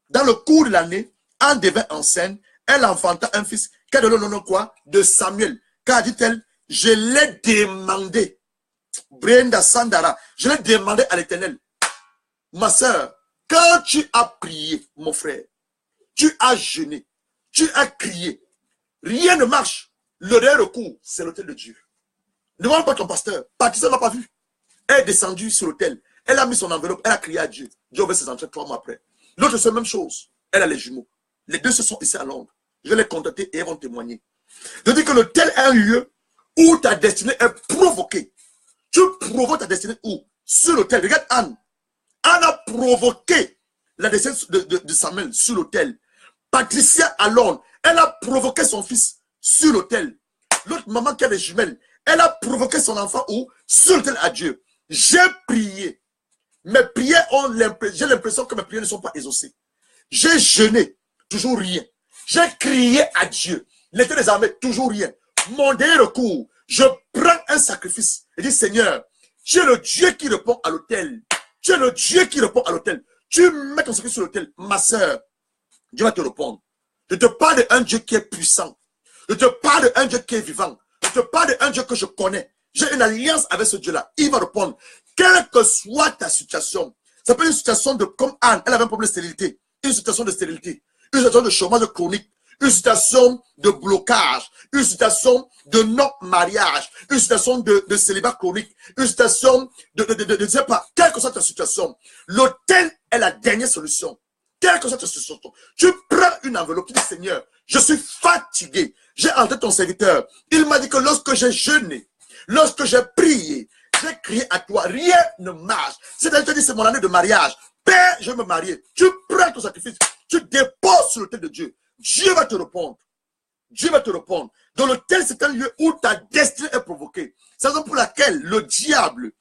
Dans le cours de l'année, Anne devint enceinte. Elle enfanta un fils. Qu'elle donne le nom quoi? De Samuel. Car dit-elle, je l'ai demandé. Brenda Sandara, je l'ai demandé à l'Éternel. Ma soeur, quand tu as prié, mon frère, tu as jeûné, tu as crié, rien ne marche. Le dernier recours, c'est l'autel de Dieu. Ne demande pas ton pasteur. Patricia ne m'a pas vu. Elle est descendue sur l'autel. Elle a mis son enveloppe, elle a crié à Dieu. Dieu a ouvert ses entrées 3 mois après. L'autre, c'est la même chose. Elle a les jumeaux. Les deux se sont ici à Londres. Je vais les contacter et elles vont témoigner. Je dis que l'autel est un lieu où ta destinée est provoquée. Tu provoques ta destinée où? Sur l'autel. Regarde Anne. Anne a provoqué la destinée de Samuel sur l'autel. Patricia à Londres, elle a provoqué son fils sur l'autel. L'autre maman qui a des jumelles, elle a provoqué son enfant où? Sur l'autel à Dieu. J'ai prié. Mes prières ont l'impression, j'ai l'impression que mes prières ne sont pas exaucées. J'ai jeûné, toujours rien. J'ai crié à Dieu. L'Éternel des armées, toujours rien. Mon dernier recours, Je prends un sacrifice et dis, Seigneur, tu es le Dieu qui répond à l'autel. Tu es le Dieu qui répond à l'autel. Tu mets ton sacrifice sur l'autel. Ma soeur, Dieu va te répondre. Je te parle d'un Dieu qui est puissant. Je te parle d'un Dieu qui est vivant. Je te parle d'un Dieu que je connais. J'ai une alliance avec ce Dieu-là. Il va répondre. Quelle que soit ta situation, ça peut être une situation de, comme Anne, elle avait un problème de stérilité. Une situation de stérilité. Une situation de chômage chronique. Une situation de blocage. Une situation de non-mariage. Une situation de célibat chronique. Une situation de ne sais pas. Quelle que soit ta situation, l'autel est la dernière solution. Quelle que soit ta situation, tu prends une enveloppe, tu dis, Seigneur, je suis fatigué. J'ai entendu ton serviteur. Il m'a dit que lorsque j'ai jeûné, lorsque j'ai prié, j'ai crié à toi, rien ne marche. C'est-à-dire, tu dis, c'est mon année de mariage. Père, je vais me marier. Tu prends ton sacrifice, tu déposes sur l'autel de Dieu. Dieu va te répondre. Dieu va te répondre. Dans l'autel, c'est un lieu où ta destinée est provoquée. C'est la raison pour laquelle le diable,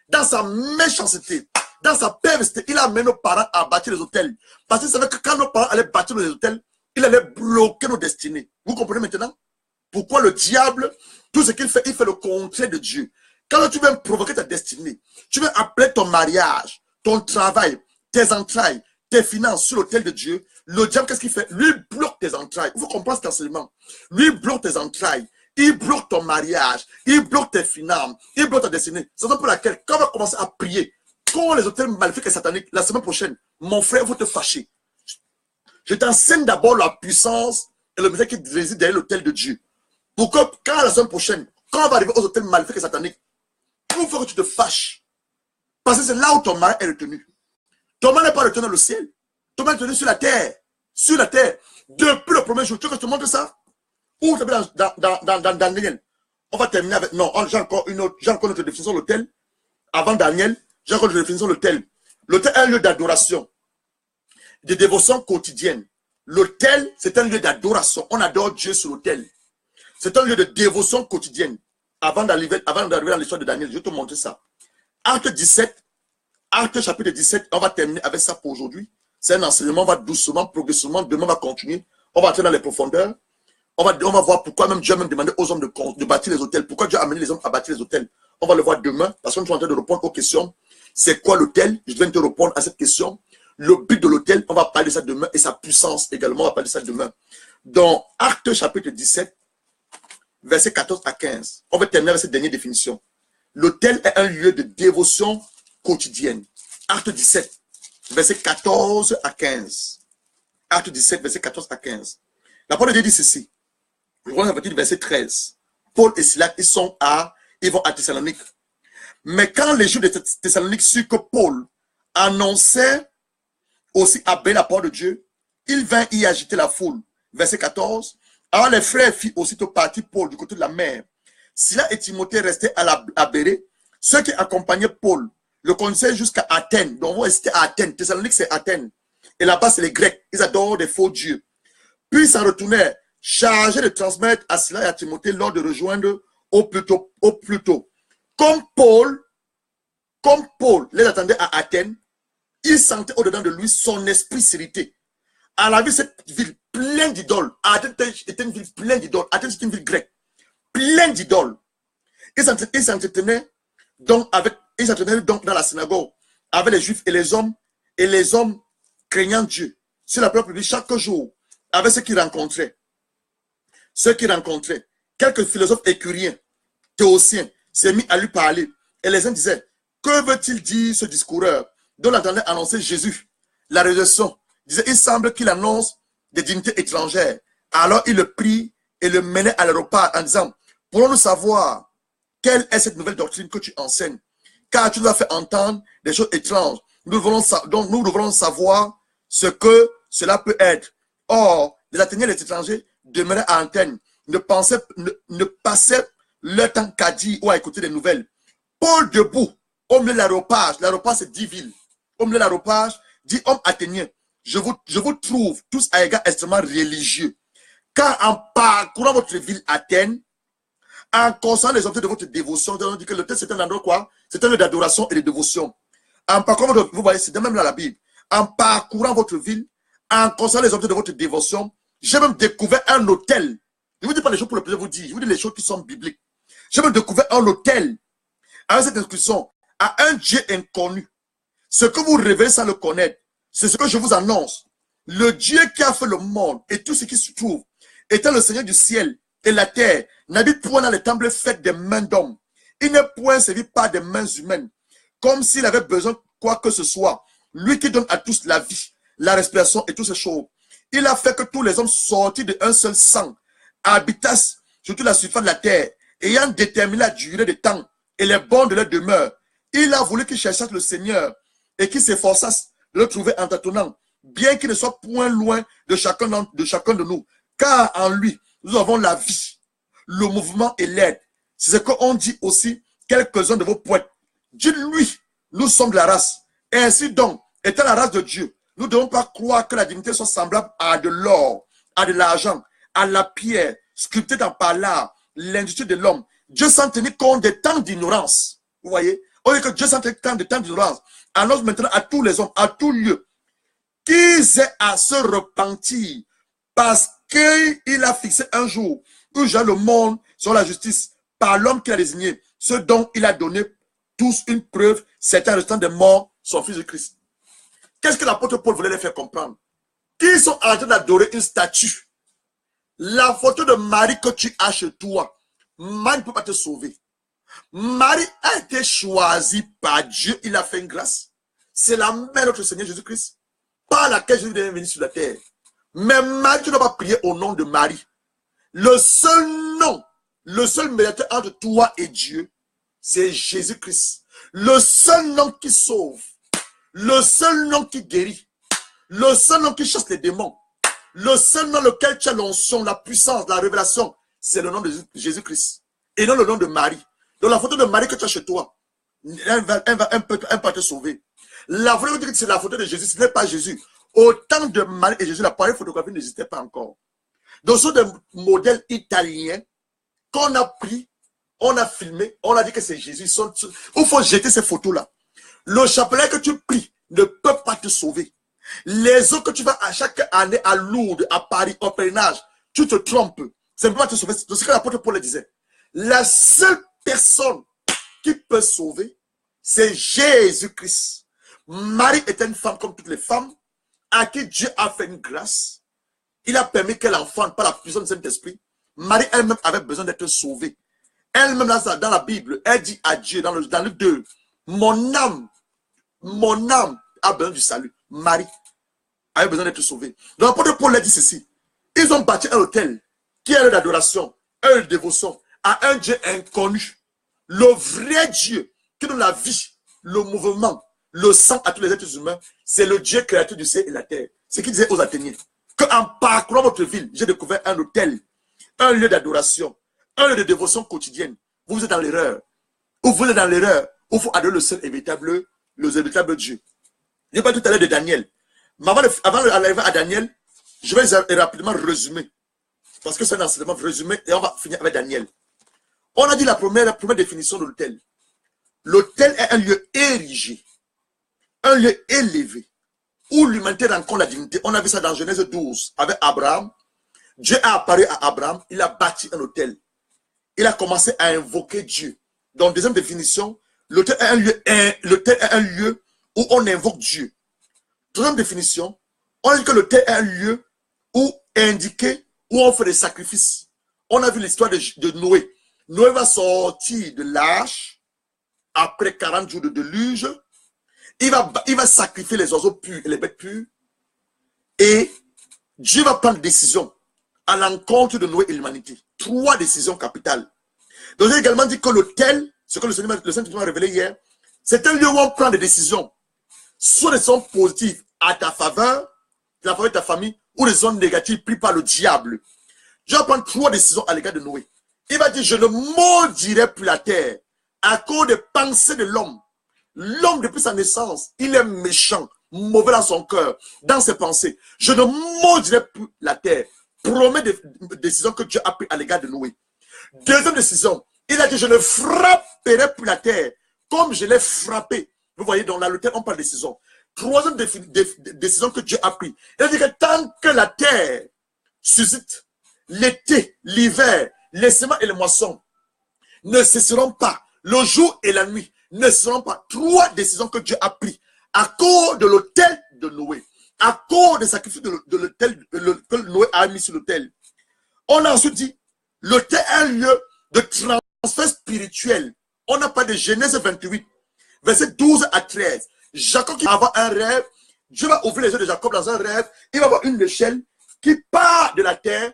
dans sa méchanceté, dans sa perversité, il a amené nos parents à bâtir les hôtels. Parce qu'il savait que quand nos parents allaient bâtir les hôtels, il allait bloquer nos destinées. Vous comprenez maintenant? Pourquoi le diable, tout ce qu'il fait, il fait le contraire de Dieu. Quand tu veux provoquer ta destinée, tu veux appeler ton mariage, ton travail, tes entrailles, tes finances sur l'autel de Dieu, le diable, qu'est-ce qu'il fait? Lui bloque tes entrailles. Vous comprenez cet enseignement? Lui bloque tes entrailles. Il bloque ton mariage. Il bloque tes finances. Il bloque ta destinée. C'est ça pour laquelle, quand on va commencer à prier, quand les hôtels maléfiques et sataniques, la semaine prochaine, mon frère, vous te fâchez. Je t'enseigne d'abord la puissance et le mystère qui réside derrière l'hôtel de Dieu. Pour que, quand la semaine prochaine, quand on va arriver aux hôtels maléfiques et sataniques, il faut que tu te fâches. Parce que c'est là où ton mari est retenu. Ton mari n'est pas retenu dans le ciel. Ton mari est retenu sur la terre. Sur la terre. Depuis le premier jour. Tu veux que je te montre ça? Ou tu es dans Daniel. On va terminer avec... Non, j'ai encore notre définition de l'hôtel. Avant Daniel, j'ai encore notre définition de l'hôtel. L'hôtel est un lieu d'adoration. De dévotion quotidienne. L'hôtel, c'est un lieu d'adoration. On adore Dieu sur l'hôtel. C'est un lieu de dévotion quotidienne. Avant d'arriver dans l'histoire de Daniel, je vais te montrer ça. Acte 17, Acte chapitre 17, on va terminer avec ça pour aujourd'hui. C'est un enseignement, on va doucement, progressivement, demain on va continuer. On va entrer dans les profondeurs. On va voir pourquoi même Dieu a même demandé aux hommes de bâtir les hôtels. Pourquoi Dieu a amené les hommes à bâtir les hôtels. On va le voir demain, parce qu'on est en train de répondre aux questions. C'est quoi l'hôtel? Je viens de te répondre à cette question. Le but de l'hôtel, on va parler de ça demain, et sa puissance également, on va parler de ça demain. Dans Acte chapitre 17, versets 14 à 15, on va terminer avec cette dernière définition. L'hôtel est un lieu de dévotion quotidienne. Acte 17, versets 14 à 15. Acte 17, versets 14 à 15. La parole de Dieu dit ceci. Je vois à partir du verset 13. Paul et Silas, ils vont à Thessalonique. Mais quand les Juifs de Thessalonique surent que Paul annonçait aussi à la parole de Dieu, il vint y agiter la foule. Verset 14. Alors les frères firent aussitôt partir Paul du côté de la mer. Silas et Timothée restaient à Bérée. Ceux qui accompagnaient Paul le conduisaient jusqu'à Athènes. Donc on va rester à Athènes. Thessalonique, c'est Athènes. Et là-bas, c'est les Grecs. Ils adorent des faux dieux. Puis ils s'en retournèrent, chargés de transmettre à Silas et à Timothée l'ordre de rejoindre au plus tôt. Comme Paul les attendait à Athènes, il sentait au-dedans de lui son esprit s'irriter. À la vue, cette ville pleine d'idoles. Athènes était une ville pleine d'idoles. Athènes, c'est une ville grecque. Pleine d'idoles. Ils s'entretenaient donc dans la synagogue avec les Juifs et les hommes craignant Dieu. Sur la propre vie, chaque jour, avec ceux qui rencontraient. Quelques philosophes écuriens, théociens, s'est mis à lui parler. Et les uns disaient, que veut-il dire ce discoureur dont on entendait annoncer Jésus, la résurrection? Disait, il semble qu'il annonce des dignités étrangères. Alors il le prit et le menait à l'aéroport en disant, pourrons-nous savoir quelle est cette nouvelle doctrine que tu enseignes? Car tu nous as fait entendre des choses étranges. Nous devrons savoir ce que cela peut être. Or, les Athéniens et les étrangers demeuraient à Athènes, ne passaient leur temps qu'à dire ou à écouter des nouvelles. Paul debout, au milieu de l'aéropage c'est 10 villes, au milieu de l'aéropage, dit homme athénien, je vous trouve tous à égard extrêmement religieux. Car en parcourant votre ville Athènes, en concernant les objets de votre dévotion, on dit que le texte c'est un endroit quoi? C'est un lieu d'adoration et de dévotion. En parcourant votre, vous voyez, c'est même là la Bible. En parcourant votre ville, en concernant les objets de votre dévotion, j'ai même découvert un hôtel. Je ne vous dis pas les choses pour le plaisir de vous dire, je vous dis les choses qui sont bibliques. Je me découvert un hôtel avec cette inscription à un Dieu inconnu. Ce que vous révélez sans le connaître, c'est ce que je vous annonce. Le Dieu qui a fait le monde et tout ce qui se trouve, étant le Seigneur du ciel et la terre, n'habite point dans les temples faits des mains d'hommes. Il n'est point servi par des mains humaines, comme s'il avait besoin de quoi que ce soit. Lui qui donne à tous la vie, la respiration et toutes ces choses. Il a fait que tous les hommes sortis d'un seul sang habitassent sur toute la surface de la terre, ayant déterminé la durée des temps et les bornes de leur demeure. Il a voulu qu'ils cherchassent le Seigneur et qu'ils s'efforçassent de le trouver en tâtonnant, bien qu'il ne soit point loin de chacun de nous. Car en lui, nous avons la vie, le mouvement et l'aide. C'est ce qu'ont dit aussi quelques-uns de vos poètes. Dites-lui, nous sommes de la race. Et ainsi donc, étant la race de Dieu, nous ne devons pas croire que la divinité soit semblable à de l'or, à de l'argent, à la pierre, sculptée par l'art, l'industrie de l'homme. Dieu s'en tenait compte des temps d'ignorance. Vous voyez? On dit que Dieu s'en tenait compte des temps d'ignorance. Annonce maintenant à tous les hommes, à tout lieu, qu'ils aient à se repentir parce qu'il a fixé un jour où j'ai le monde sur la justice par l'homme qu'il a désigné, ce dont il a donné tous une preuve, certains restant des morts, son fils de Christ. Qu'est-ce que l'apôtre Paul voulait les faire comprendre? Qu'ils sont en train d'adorer une statue. La photo de Marie que tu as chez toi, Marie ne peut pas te sauver. Marie a été choisie par Dieu, il a fait une grâce. C'est la mère de notre Seigneur Jésus-Christ, par laquelle Jésus est venu sur la terre. Mais Marie, tu ne dois pas prier au nom de Marie. Le seul nom, le seul médiateur entre toi et Dieu, c'est Jésus-Christ. Le seul nom qui sauve, le seul nom qui guérit, le seul nom qui chasse les démons, le seul nom lequel tu as l'onction, la puissance, la révélation, c'est le nom de Jésus-Christ. Et non le nom de Marie. Donc la photo de Marie que tu as chez toi, elle va te sauver. La photo que c'est la photo de Jésus, ce n'est pas Jésus. Au temps de Marie et Jésus, la première photographie n'existait pas encore. Donc ce sont des modèles italiens qu'on a pris, on a filmé, on a dit que c'est Jésus. Il faut jeter ces photos-là. Le chapelet que tu pries ne peut pas te sauver. Les autres que tu vas à chaque année à Lourdes, à Paris, au pèlerinage, tu te trompes. Ça ne peut pas te sauver. C'est ce que l'apôtre Paul disait. La seule personne qui peut sauver, c'est Jésus-Christ. Marie était une femme comme toutes les femmes, à qui Dieu a fait une grâce. Il a permis qu'elle enfante par la puissance du Saint-Esprit. Marie elle-même avait besoin d'être sauvée. Elle-même, dans la Bible, elle dit à Dieu, dans le 2, mon âme a besoin du salut. Marie avait besoin d'être sauvée. Donc l'apôtre Paul a dit ceci. Ils ont bâti un hôtel qui est un lieu d'adoration, un lieu de dévotion à un Dieu inconnu. Le vrai Dieu qui donne la vie, le mouvement, le sang à tous les êtres humains, c'est le Dieu créateur du ciel et la terre. C'est ce qu'il disait aux Athéniens. Qu'en parcourant votre ville, j'ai découvert un hôtel, un lieu d'adoration, un lieu de dévotion quotidienne. Vous êtes dans l'erreur. Ou vous êtes dans l'erreur. Où il faut adorer le seul et véritable Dieu. Je parle tout à l'heure de Daniel. Mais avant d'arriver à Daniel, je vais rapidement résumer. Parce que c'est un enseignement résumé et on va finir avec Daniel. On a dit la première définition de l'hôtel. L'hôtel est un lieu érigé, un lieu élevé, où l'humanité rencontre la dignité. On a vu ça dans Genèse 12 avec Abraham. Dieu a apparu à Abraham, il a bâti un hôtel. Il a commencé à invoquer Dieu. Donc, deuxième définition, l'hôtel est un lieu où on invoque Dieu. Troisième définition, on a dit que l'hôtel est un lieu où indiqué, où on fait des sacrifices. On a vu l'histoire de Noé. Noé va sortir de l'arche après 40 jours de déluge. Il va sacrifier les oiseaux purs et les bêtes pures. Et Dieu va prendre des décisions à l'encontre de Noé et l'humanité. 3 décisions capitales. Donc, j'ai également dit que l'hôtel, ce que le Saint-Esprit m'a révélé hier, c'est un lieu où on prend des décisions. Soit des décisions positives à ta faveur, la faveur de ta famille, ou des décisions négatives prises par le diable. Dieu va prendre 3 décisions à l'égard de Noé. Il va dire, je ne maudirai plus la terre à cause des pensées de l'homme. L'homme, depuis sa naissance, il est méchant, mauvais dans son cœur, dans ses pensées. Je ne maudirai plus la terre. Promet des décisions que Dieu a prises à l'égard de Noé. Deuxième décision, il a dit, je ne frapperai plus la terre comme je l'ai frappé. Vous voyez, dans l'hôtel, on parle de décision. Troisième décision que Dieu a prise. Il a dit que tant que la terre suscite l'été, l'hiver, les semences et les moissons, ne cesseront pas. Le jour et la nuit ne cesseront pas. 3 décisions que Dieu a prises à cause de l'autel de Noé, à cause des sacrifices de l'autel que Noé a mis sur l'autel. On a ensuite dit, l'autel est un lieu de transfert spirituel. On n'a pas de Genèse 28, verset 12 à 13. Jacob qui va avoir un rêve, Dieu va ouvrir les yeux de Jacob dans un rêve, il va avoir une échelle qui part de la terre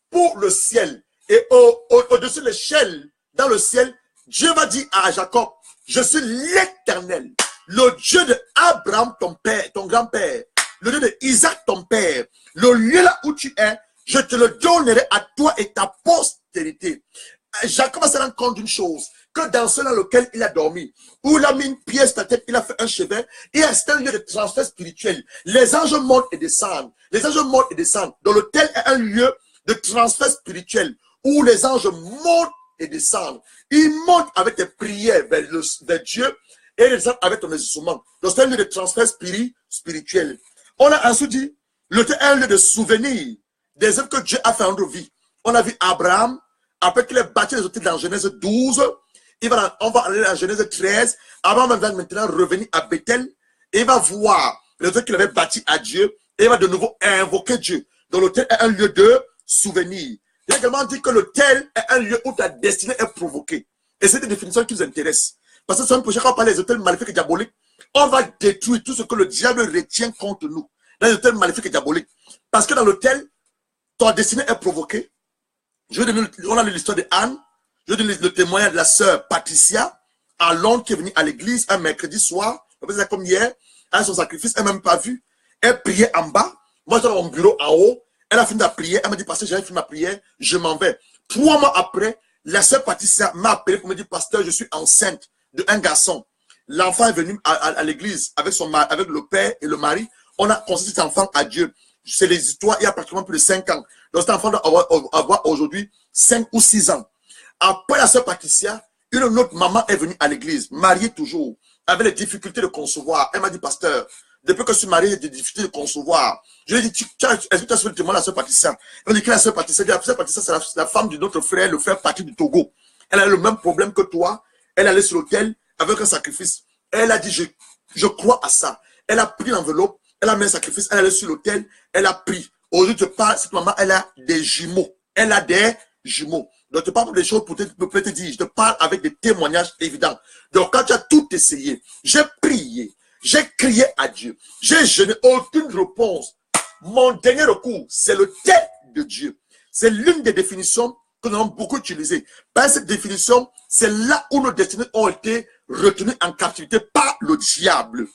pour le ciel. Et au-dessus de l'échelle, dans le ciel, Dieu va dire à Jacob, je suis l'Éternel, le Dieu de Abraham, ton père, ton grand-père, le Dieu de Isaac, ton père. Le lieu là où tu es, je te le donnerai à toi et ta postérité. Jacob va se rendre compte d'une chose, que dans celui dans lequel il a dormi, où il a mis une pièce sur ta tête, il a fait un chevet, et c'est un lieu de transfert spirituel. Les anges montent et descendent. Les anges montent et descendent. Donc l'autel est un lieu de transfert spirituel, où les anges montent et descendent. Ils montent avec des prières vers Dieu, et ils descendent avec ton instrument. Donc c'est un lieu de transfert spirituel. On a ensuite dit, l'autel est un lieu de souvenir des œuvres que Dieu a fait en notre vie. On a vu Abraham, après qu'il ait bâti les autels dans Genèse 12, on va aller dans Genèse 13, Abraham va maintenant revenir à Bethel, et il va voir les autels qu'il avait bâtis à Dieu, et il va de nouveau invoquer Dieu. Donc l'autel est un lieu de souvenir. Il a également dit que l'autel est un lieu où ta destinée est provoquée. Et c'est une définition qui nous intéresse. Parce que c'est un projet quand on parle des autels maléfiques et diaboliques, on va détruire tout ce que le diable retient contre nous. Dans les autels maléfiques et diaboliques. Parce que dans l'autel, ta destinée est provoquée. On a lu l'histoire de Anne. Je donne le témoignage de la sœur Patricia à Londres qui est venue à l'église un mercredi soir. Comme hier, elle a son sacrifice, elle n'a même pas vu. Elle priait en bas. Moi, j'étais dans mon bureau en haut. Elle a fini la prière. Elle m'a dit, pasteur, j'ai fini ma prière. Je m'en vais. 3 mois après, la sœur Patricia m'a appelé pour me dire, pasteur, je suis enceinte d'un garçon. L'enfant est venu à l'église avec le père et le mari. On a conçu cet enfant à Dieu. C'est les histoires, il y a pratiquement plus de 5 ans. Donc cet enfant doit avoir aujourd'hui 5 ou 6 ans. Après la sœur Patricia, une autre maman est venue à l'église, mariée toujours, avec des difficultés de concevoir. Elle m'a dit, pasteur, depuis que je suis mariée, j'ai des difficultés de concevoir. Je lui ai dit, est-ce que tu as su le témoin de la sœur Patricia? Elle m'a dit que la sœur Patricia, c'est la femme de notre frère, le frère Patrick du Togo. Elle a le même problème que toi. Elle allait sur l'autel avec un sacrifice. Elle a dit, je crois à ça. Elle a pris l'enveloppe, elle a mis un sacrifice, elle allait sur l'autel, elle a pris. Aujourd'hui, je te parle, cette maman, elle a des jumeaux. Elle a des jumeaux. Donc, je te parle des choses pour te dire. Je te parle avec des témoignages évidents. Donc, quand tu as tout essayé, j'ai prié, j'ai crié à Dieu, j'ai jeûné, aucune réponse. Mon dernier recours, c'est le thé de Dieu. C'est l'une des définitions que nous avons beaucoup utilisées. Par cette définition, c'est là où nos destinées ont été retenues en captivité par le diable.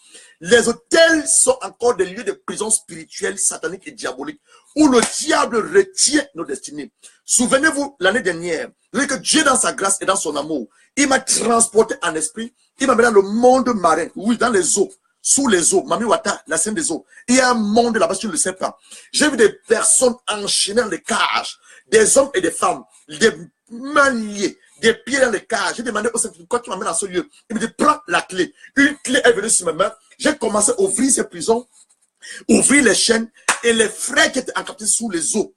Les autels sont encore des lieux de prison spirituelle, satanique et diabolique, où le diable retient nos destinées. Souvenez-vous, l'année dernière, que Dieu, dans sa grâce et dans son amour, il m'a transporté en esprit, il m'a mis dans le monde marin, oui, dans les eaux, sous les eaux, Mami Wata, la scène des eaux. Il y a un monde là-bas, tu ne le sais pas. J'ai vu des personnes enchaînées dans les cages, des hommes et des femmes, des mains liées, des pieds dans les cages. J'ai demandé au Saint-Esprit, pourquoi tu m'amènes dans ce lieu? Il me dit, prends la clé. Une clé est venue sur mes mains. J'ai commencé à ouvrir ces prisons, ouvrir les chaînes, et les frères qui étaient encaptés sous les eaux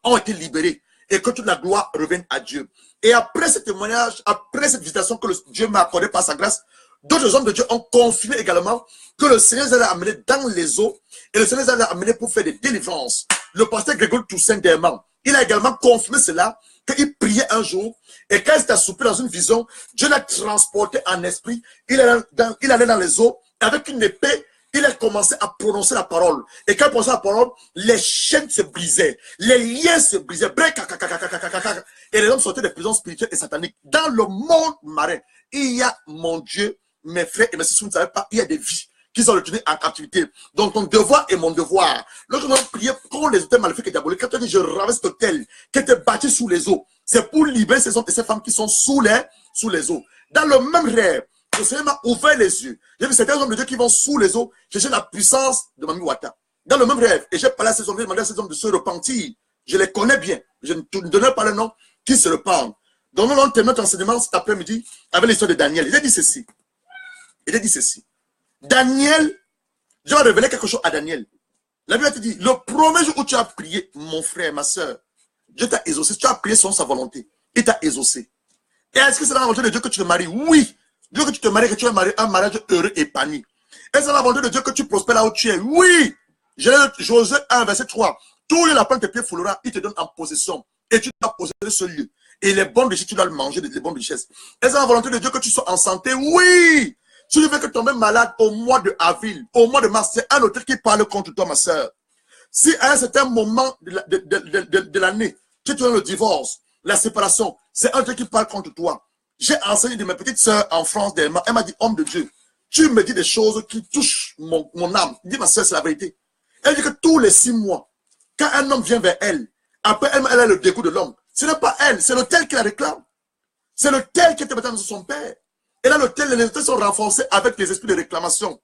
ont été libérés. Et que toute la gloire revienne à Dieu. Et après ce témoignage, après cette visitation que Dieu m'a accordée par sa grâce, d'autres hommes de Dieu ont confirmé également que le Seigneur les a amenés dans les eaux, et le Seigneur les a amenés pour faire des délivrances. Le pasteur Grégory Toussaint Derman, il a également confirmé cela, qu'il priait un jour, et quand il s'est assoupli dans une vision, Dieu l'a transporté en esprit, il allait dans les eaux, avec une épée, il a commencé à prononcer la parole. Et quand il prononçait la parole, les chaînes se brisaient, les liens se brisaient, et les hommes sortaient des prisons spirituelles et sataniques. Dans le monde marin, il y a, mon Dieu, mes frères et mes sœurs, vous ne savez pas, il y a des vies qui sont retenues en captivité. Donc ton devoir est mon devoir. Lorsque nous avons prié contre les autels maléfiques et diaboliques, quand tu dis je ravais cet hôtel qui était bâti sous les eaux, c'est pour libérer ces hommes et ces femmes qui sont sous les eaux. Dans le même rêve, le Seigneur m'a ouvert les yeux. J'ai vu certains hommes de Dieu qui vont sous les eaux chercher la puissance de Mami Wata. Dans le même rêve, et j'ai parlé à ces hommes, j'ai demandé à ces hommes de se repentir. Je les connais bien. Je ne donnerai pas le nom qui se repentent. Donc nous allons terminer notre enseignement cet après-midi avec l'histoire de Daniel. Il a dit ceci. Daniel, Dieu a révélé quelque chose à Daniel. La Bible te dit, le premier jour où tu as prié, mon frère, ma soeur, Dieu t'a exaucé. Tu as prié selon sa volonté. Il t'a exaucé. Et est-ce que c'est la volonté de Dieu que tu te maries? Oui. Dieu que tu te maries, que tu aies un mariage heureux et épanoui. Et c'est la volonté de Dieu que tu prospères là où tu es? Oui. Josué 1, verset 3. Tout le lapin tes pieds foulera, il te donne en possession. Et tu dois posséder ce lieu. Et les bonnes richesses, tu dois le manger, les bonnes richesses. Et c'est la volonté de Dieu que tu sois en santé? Oui. Si tu veux que tomber malade au mois de avril, au mois de mars, c'est un auteur qui parle contre toi, ma soeur. Si à un certain moment de l'année, tu as le divorce, la séparation, c'est un truc qui parle contre toi. J'ai enseigné de mes petites sœurs en France, elle m'a dit, homme de Dieu, tu me dis des choses qui touchent mon âme. Dis, ma soeur, c'est la vérité. Elle dit que tous les 6 mois, quand un homme vient vers elle, après elle a le dégoût de l'homme. Ce n'est pas elle, c'est l'hôtel qui la réclame. C'est l'hôtel qui était maintenant sur son père. Et là, l'hôtel, les hôtels sont renforcés avec les esprits de réclamation.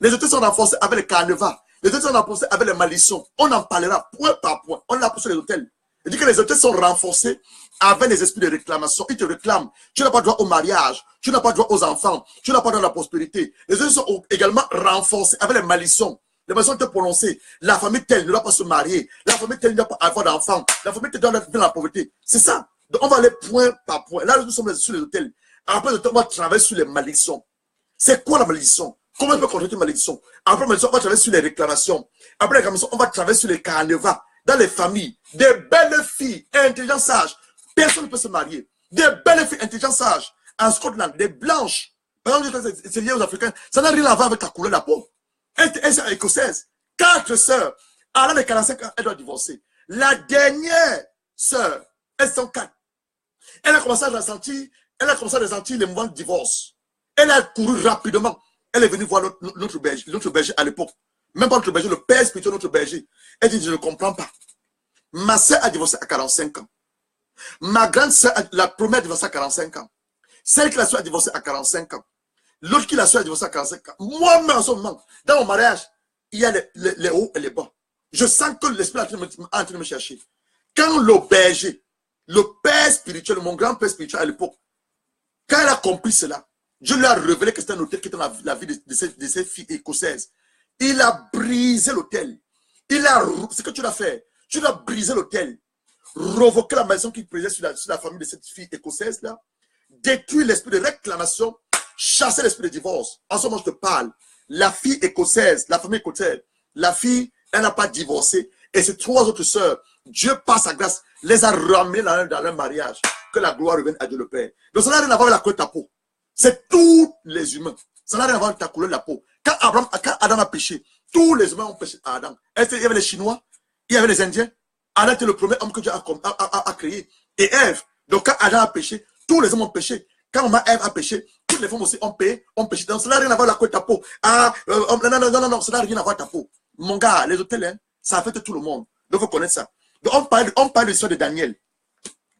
Les hôtels sont renforcés avec les carnevals. Les hôtels sont renforcés avec les malédictions. On en parlera point par point. On l'a sur les hôtels. Il dit que les hôtels sont renforcés avec les esprits de réclamation. Ils te réclament. Tu n'as pas droit au mariage. Tu n'as pas droit aux enfants. Tu n'as pas droit à la prospérité. Les hôtels sont également renforcés avec les malédictions. Les malédictions te prononcées. La famille telle ne doit pas se marier. La famille telle ne doit pas avoir d'enfants. La famille telle doit être dans la pauvreté. C'est ça. Donc on va aller point par point. Là, nous sommes sur les hôtels. Après, on va travailler sur les malédictions. C'est quoi la malédiction? Comment on peut contrôler une malédiction? Après la malédiction, on va travailler sur les réclamations. Après les réclamations, on va travailler sur les carnevals. Dans les familles, des belles filles intelligentes, sages. Personne ne peut se marier. Des belles filles intelligentes, sages. En Scotland, des blanches. Par exemple, c'est lié aux Africains. Ça n'a rien à voir avec la couleur de la peau. Elle est écossaise. 4 sœurs. À l'âge de 45 ans, elle doit divorcer. La dernière sœur, elles sont 4. Elle a commencé à ressentir les mouvements de divorce. Elle a couru rapidement. Elle est venue voir notre berger à l'époque. Même pas notre berger, le père spirituel de notre berger. Elle dit, je ne comprends pas. Ma soeur a divorcé à 45 ans. Ma grande soeur, la première a divorcé à 45 ans. Celle qui l'a su a divorcé à 45 ans. L'autre qui l'a su a divorcé à 45 ans. Moi-même, en ce moment, dans mon mariage, il y a les hauts et les bas. Je sens que l'esprit est en train de me chercher. Quand le berger, le père spirituel, mon grand-père spirituel à l'époque, quand elle a compris cela, Dieu lui a révélé que c'était un hôtel qui était dans la vie de ces filles écossaises. Il a brisé l'hôtel. Ce que tu l'as fait, tu l'as brisé l'hôtel, revoquer la maison qui présait sur la famille de cette fille écossaise-là, détruire l'esprit de réclamation, chasser l'esprit de divorce. En ce moment, je te parle. La fille écossaise, la famille écossaise, la fille, elle n'a pas divorcé. Et ses 3 autres sœurs, Dieu, par sa grâce, les a ramenées dans leur mariage. Que la gloire revienne à Dieu le Père. Donc, ça n'a rien à voir avec la couleur de ta peau. C'est tous les humains. Ça n'a rien à voir avec ta couleur de la peau. Quand Adam a péché, tous les humains ont péché à Adam. Il y avait les Chinois, il y avait les Indiens. Adam était le premier homme que Dieu a créé. Et Ève. Donc, quand Adam a péché, tous les hommes ont péché. Quand maman Ève a péché, toutes les femmes aussi ont péché. Donc, ça n'a rien à voir avec la couleur de ta peau. Non, ça n'a rien à voir avec ta peau. Mon gars, les hôtels, hein, ça affecte tout le monde. Donc, il faut connaître ça. Donc, on parle de l'histoire de Daniel.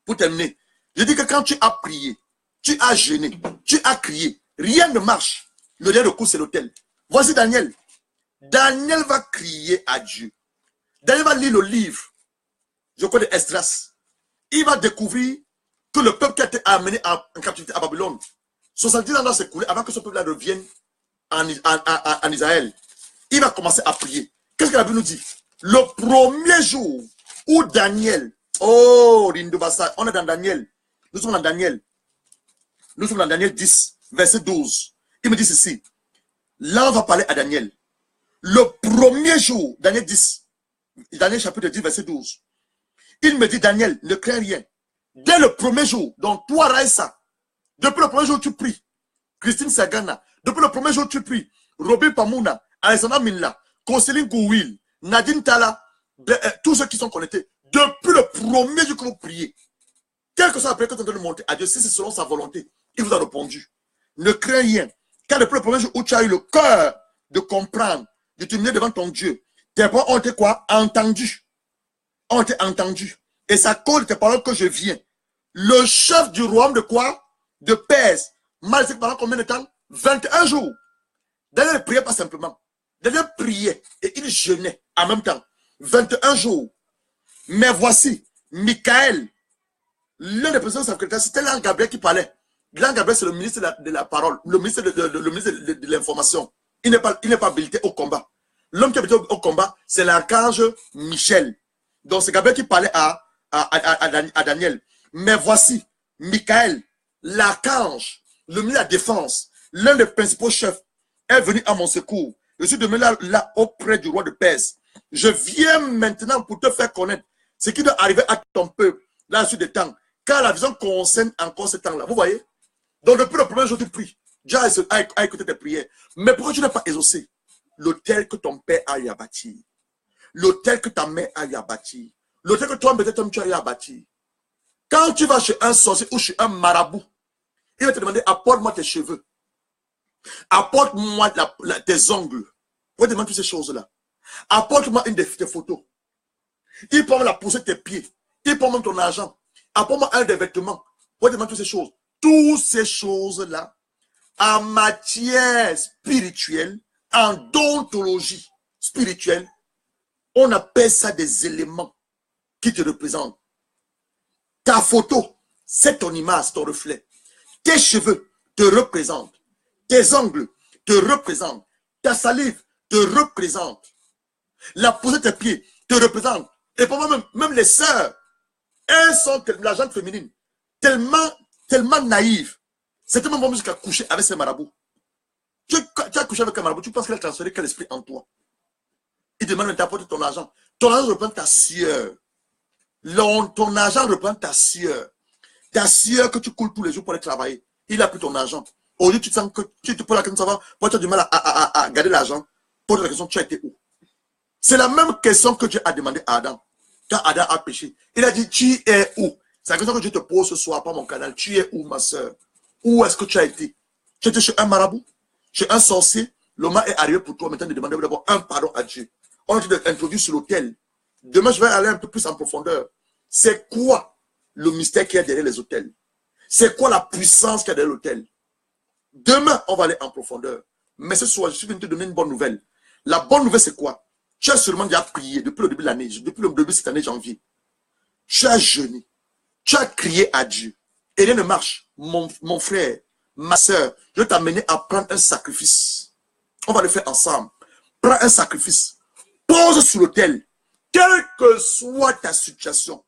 Pour terminer, je dis que quand tu as prié, tu as jeûné, tu as crié, rien ne marche. Le dernier recours, c'est l'autel. Voici Daniel. Daniel va crier à Dieu. Daniel va lire le livre. Je connais Esdras. Il va découvrir que le peuple qui a été amené en captivité à Babylone, 70 ans doit s'écouler avant que ce peuple-là revienne en Israël. Il va commencer à prier. Qu'est-ce que la Bible nous dit? Le premier jour où Daniel, oh, Rindobasa, on est dans Daniel. Nous sommes dans Daniel. Nous sommes dans Daniel 10, verset 12. Il me dit ceci. Là, on va parler à Daniel. Le premier jour, Daniel 10, Daniel chapitre 10, verset 12. Il me dit, Daniel, ne crains rien. Dès le premier jour, donc toi, Raïssa, depuis le premier jour, tu pries. Christine Sagana, depuis le premier jour, tu pries. Robin Pamouna, Alexandra Minla, Conceline Gouwil, Nadine Tala, tous ceux qui sont connectés. Depuis le premier jour que vous priez, quel que soit la prière que vous êtes en train de monter à Dieu, si c'est selon sa volonté, il vous a répondu. Ne crains rien. Car depuis le premier jour où tu as eu le cœur de comprendre, de te tenir devant ton Dieu, tes paroles ont été quoi? Entendues. Ont été entendues. Et c'est à cause de tes paroles que je viens. Le chef du royaume de quoi? De Perse. Mal pendant combien de temps? 21 jours. Daniel ne priait pas simplement. Daniel priait et il jeûnait en même temps. 21 jours. Mais voici, Michael, l'un des présidents secrétaires, c'était l'ange Gabriel qui parlait. L'ange Gabriel, c'est le ministre de la parole, le ministre de l'information. Il n'est pas habilité au combat. L'homme qui est habilité au combat, c'est l'archange Michel. Donc c'est Gabriel qui parlait à Daniel. Mais voici, Michael, l'archange, le ministre de la défense, l'un des principaux chefs, est venu à mon secours. Je suis demeuré là auprès du roi de Perse. Je viens maintenant pour te faire connaître ce qui doit arriver à ton peuple dans la suite des temps. Car la vision concerne encore ce temps-là. Vous voyez? Donc depuis le premier jour, tu pries. Dieu a écouté tes prières. Mais pourquoi tu n'as pas exaucé l'autel que ton père a eu à bâtir? L'autel que ta mère a eu à bâtir? L'autel que toi, peut-être, tu as eu à bâtir? Quand tu vas chez un sorcier ou chez un marabout, il va te demander, apporte-moi tes cheveux. Apporte-moi tes ongles. Pourquoi demander toutes ces choses-là? Apporte-moi une des photos. Il peut la pousser tes pieds. Il peut même ton argent. Apporte-moi un des vêtements. Pourquoi demander toutes ces choses? Toutes ces choses-là, en matière spirituelle, en dontologie spirituelle, on appelle ça des éléments qui te représentent. Ta photo, c'est ton image, ton reflet. Tes cheveux te représentent. Tes ongles te représentent. Ta salive te représente. La poussée de tes pieds te représente. Et pour moi, même les sœurs, elles sont, la gente féminine, tellement naïve. C'est tellement bon jusqu'à coucher avec ces marabouts. Tu as couché avec un marabout, tu penses qu'il a transféré quel esprit en toi? Il demande de t'apporter ton argent. Ton argent reprend ta sueur. Ton argent reprend ta sueur. Ta sueur que tu coules tous les jours pour aller travailler. Il a pris ton argent. Aujourd'hui, tu te sens que tu te poses la question, ça va, pourquoi tu as du mal à garder l'argent? Pose la question, tu as été où? C'est la même question que Dieu a demandé à Adam. Quand Adam a péché, il a dit, tu es où? C'est la question que Dieu te pose ce soir par mon canal. Tu es où, ma soeur? Où est-ce que tu as été? Tu étais chez un marabout? Chez un sorcier? Le mal est arrivé pour toi maintenant de demander d'abord un pardon à Dieu. On t'a introduit sur l'autel. Demain, je vais aller un peu plus en profondeur. C'est quoi le mystère qui est derrière les autels? C'est quoi la puissance qui est derrière l'autel? Demain, on va aller en profondeur. Mais ce soir, je suis venu te donner une bonne nouvelle. La bonne nouvelle, c'est quoi? Tu as seulement déjà prié depuis le début de l'année, depuis le début de cette année janvier. Tu as jeûné. Tu as crié à Dieu. Et rien ne marche. Mon frère, ma soeur, je vais t'amener à prendre un sacrifice. On va le faire ensemble. Prends un sacrifice. Pose sur l'autel. Quelle que soit ta situation.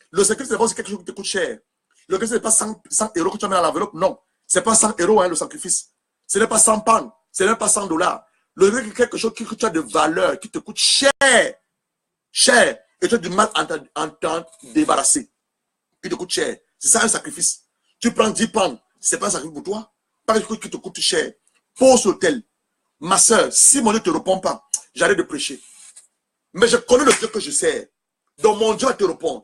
Le sacrifice, c'est quelque chose qui te coûte cher. Le sacrifice, ce n'est pas 100 euros que tu as mis dans l'enveloppe. Non. Ce n'est pas 100 euros, hein, le sacrifice. Ce n'est pas 100 pounds. Ce n'est pas 100 $. Le sacrifice, c'est quelque chose que tu as de valeur, qui te coûte cher. Cher. Et tu as du mal à t'en débarrasser. Il te coûte cher. C'est ça un sacrifice. Tu prends 10 pounds. Ce n'est pas un sacrifice pour toi. Pas quelque chose qui te coûte cher. Pose l'autel. Ma soeur, si mon Dieu ne te répond pas, j'arrête de prêcher. Mais je connais le Dieu que je sers. Donc mon Dieu va te répondre.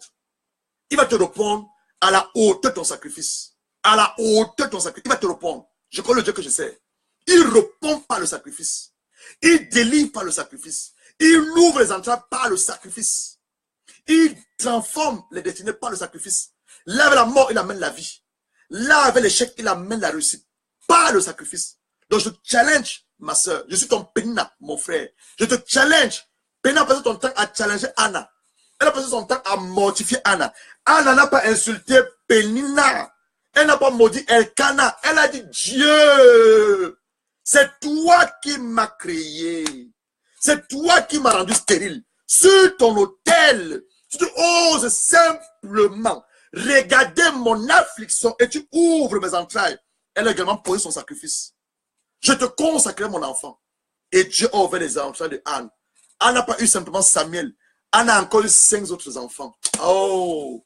Il va te répondre à la hauteur de ton sacrifice. À la hauteur de ton sacrifice. Il va te répondre. Je connais le Dieu que je sers. Il répond par le sacrifice. Il délivre par le sacrifice. Il ouvre les entrailles par le sacrifice. Il transforme les destinées par le sacrifice. Là avec la mort, il amène la vie. Là avec l'échec, il amène la réussite. Par le sacrifice. Donc je te challenge, ma soeur. Je suis ton Pénina, mon frère. Je te challenge. Pénina a passé son temps à challenger Anna. Elle a passé son temps à mortifier Anna. Anna n'a pas insulté Pénina. Elle n'a pas maudit Elkana. Elle a dit, Dieu, c'est toi qui m'as créé. C'est toi qui m'as rendu stérile. Sur ton autel, si tu oses simplement regarder mon affliction et tu ouvres mes entrailles, elle a également posé son sacrifice. Je te consacre mon enfant. Et Dieu a ouvert les entrailles de Anne. Anne n'a pas eu simplement Samuel. Anne a encore eu 5 autres enfants. Oh,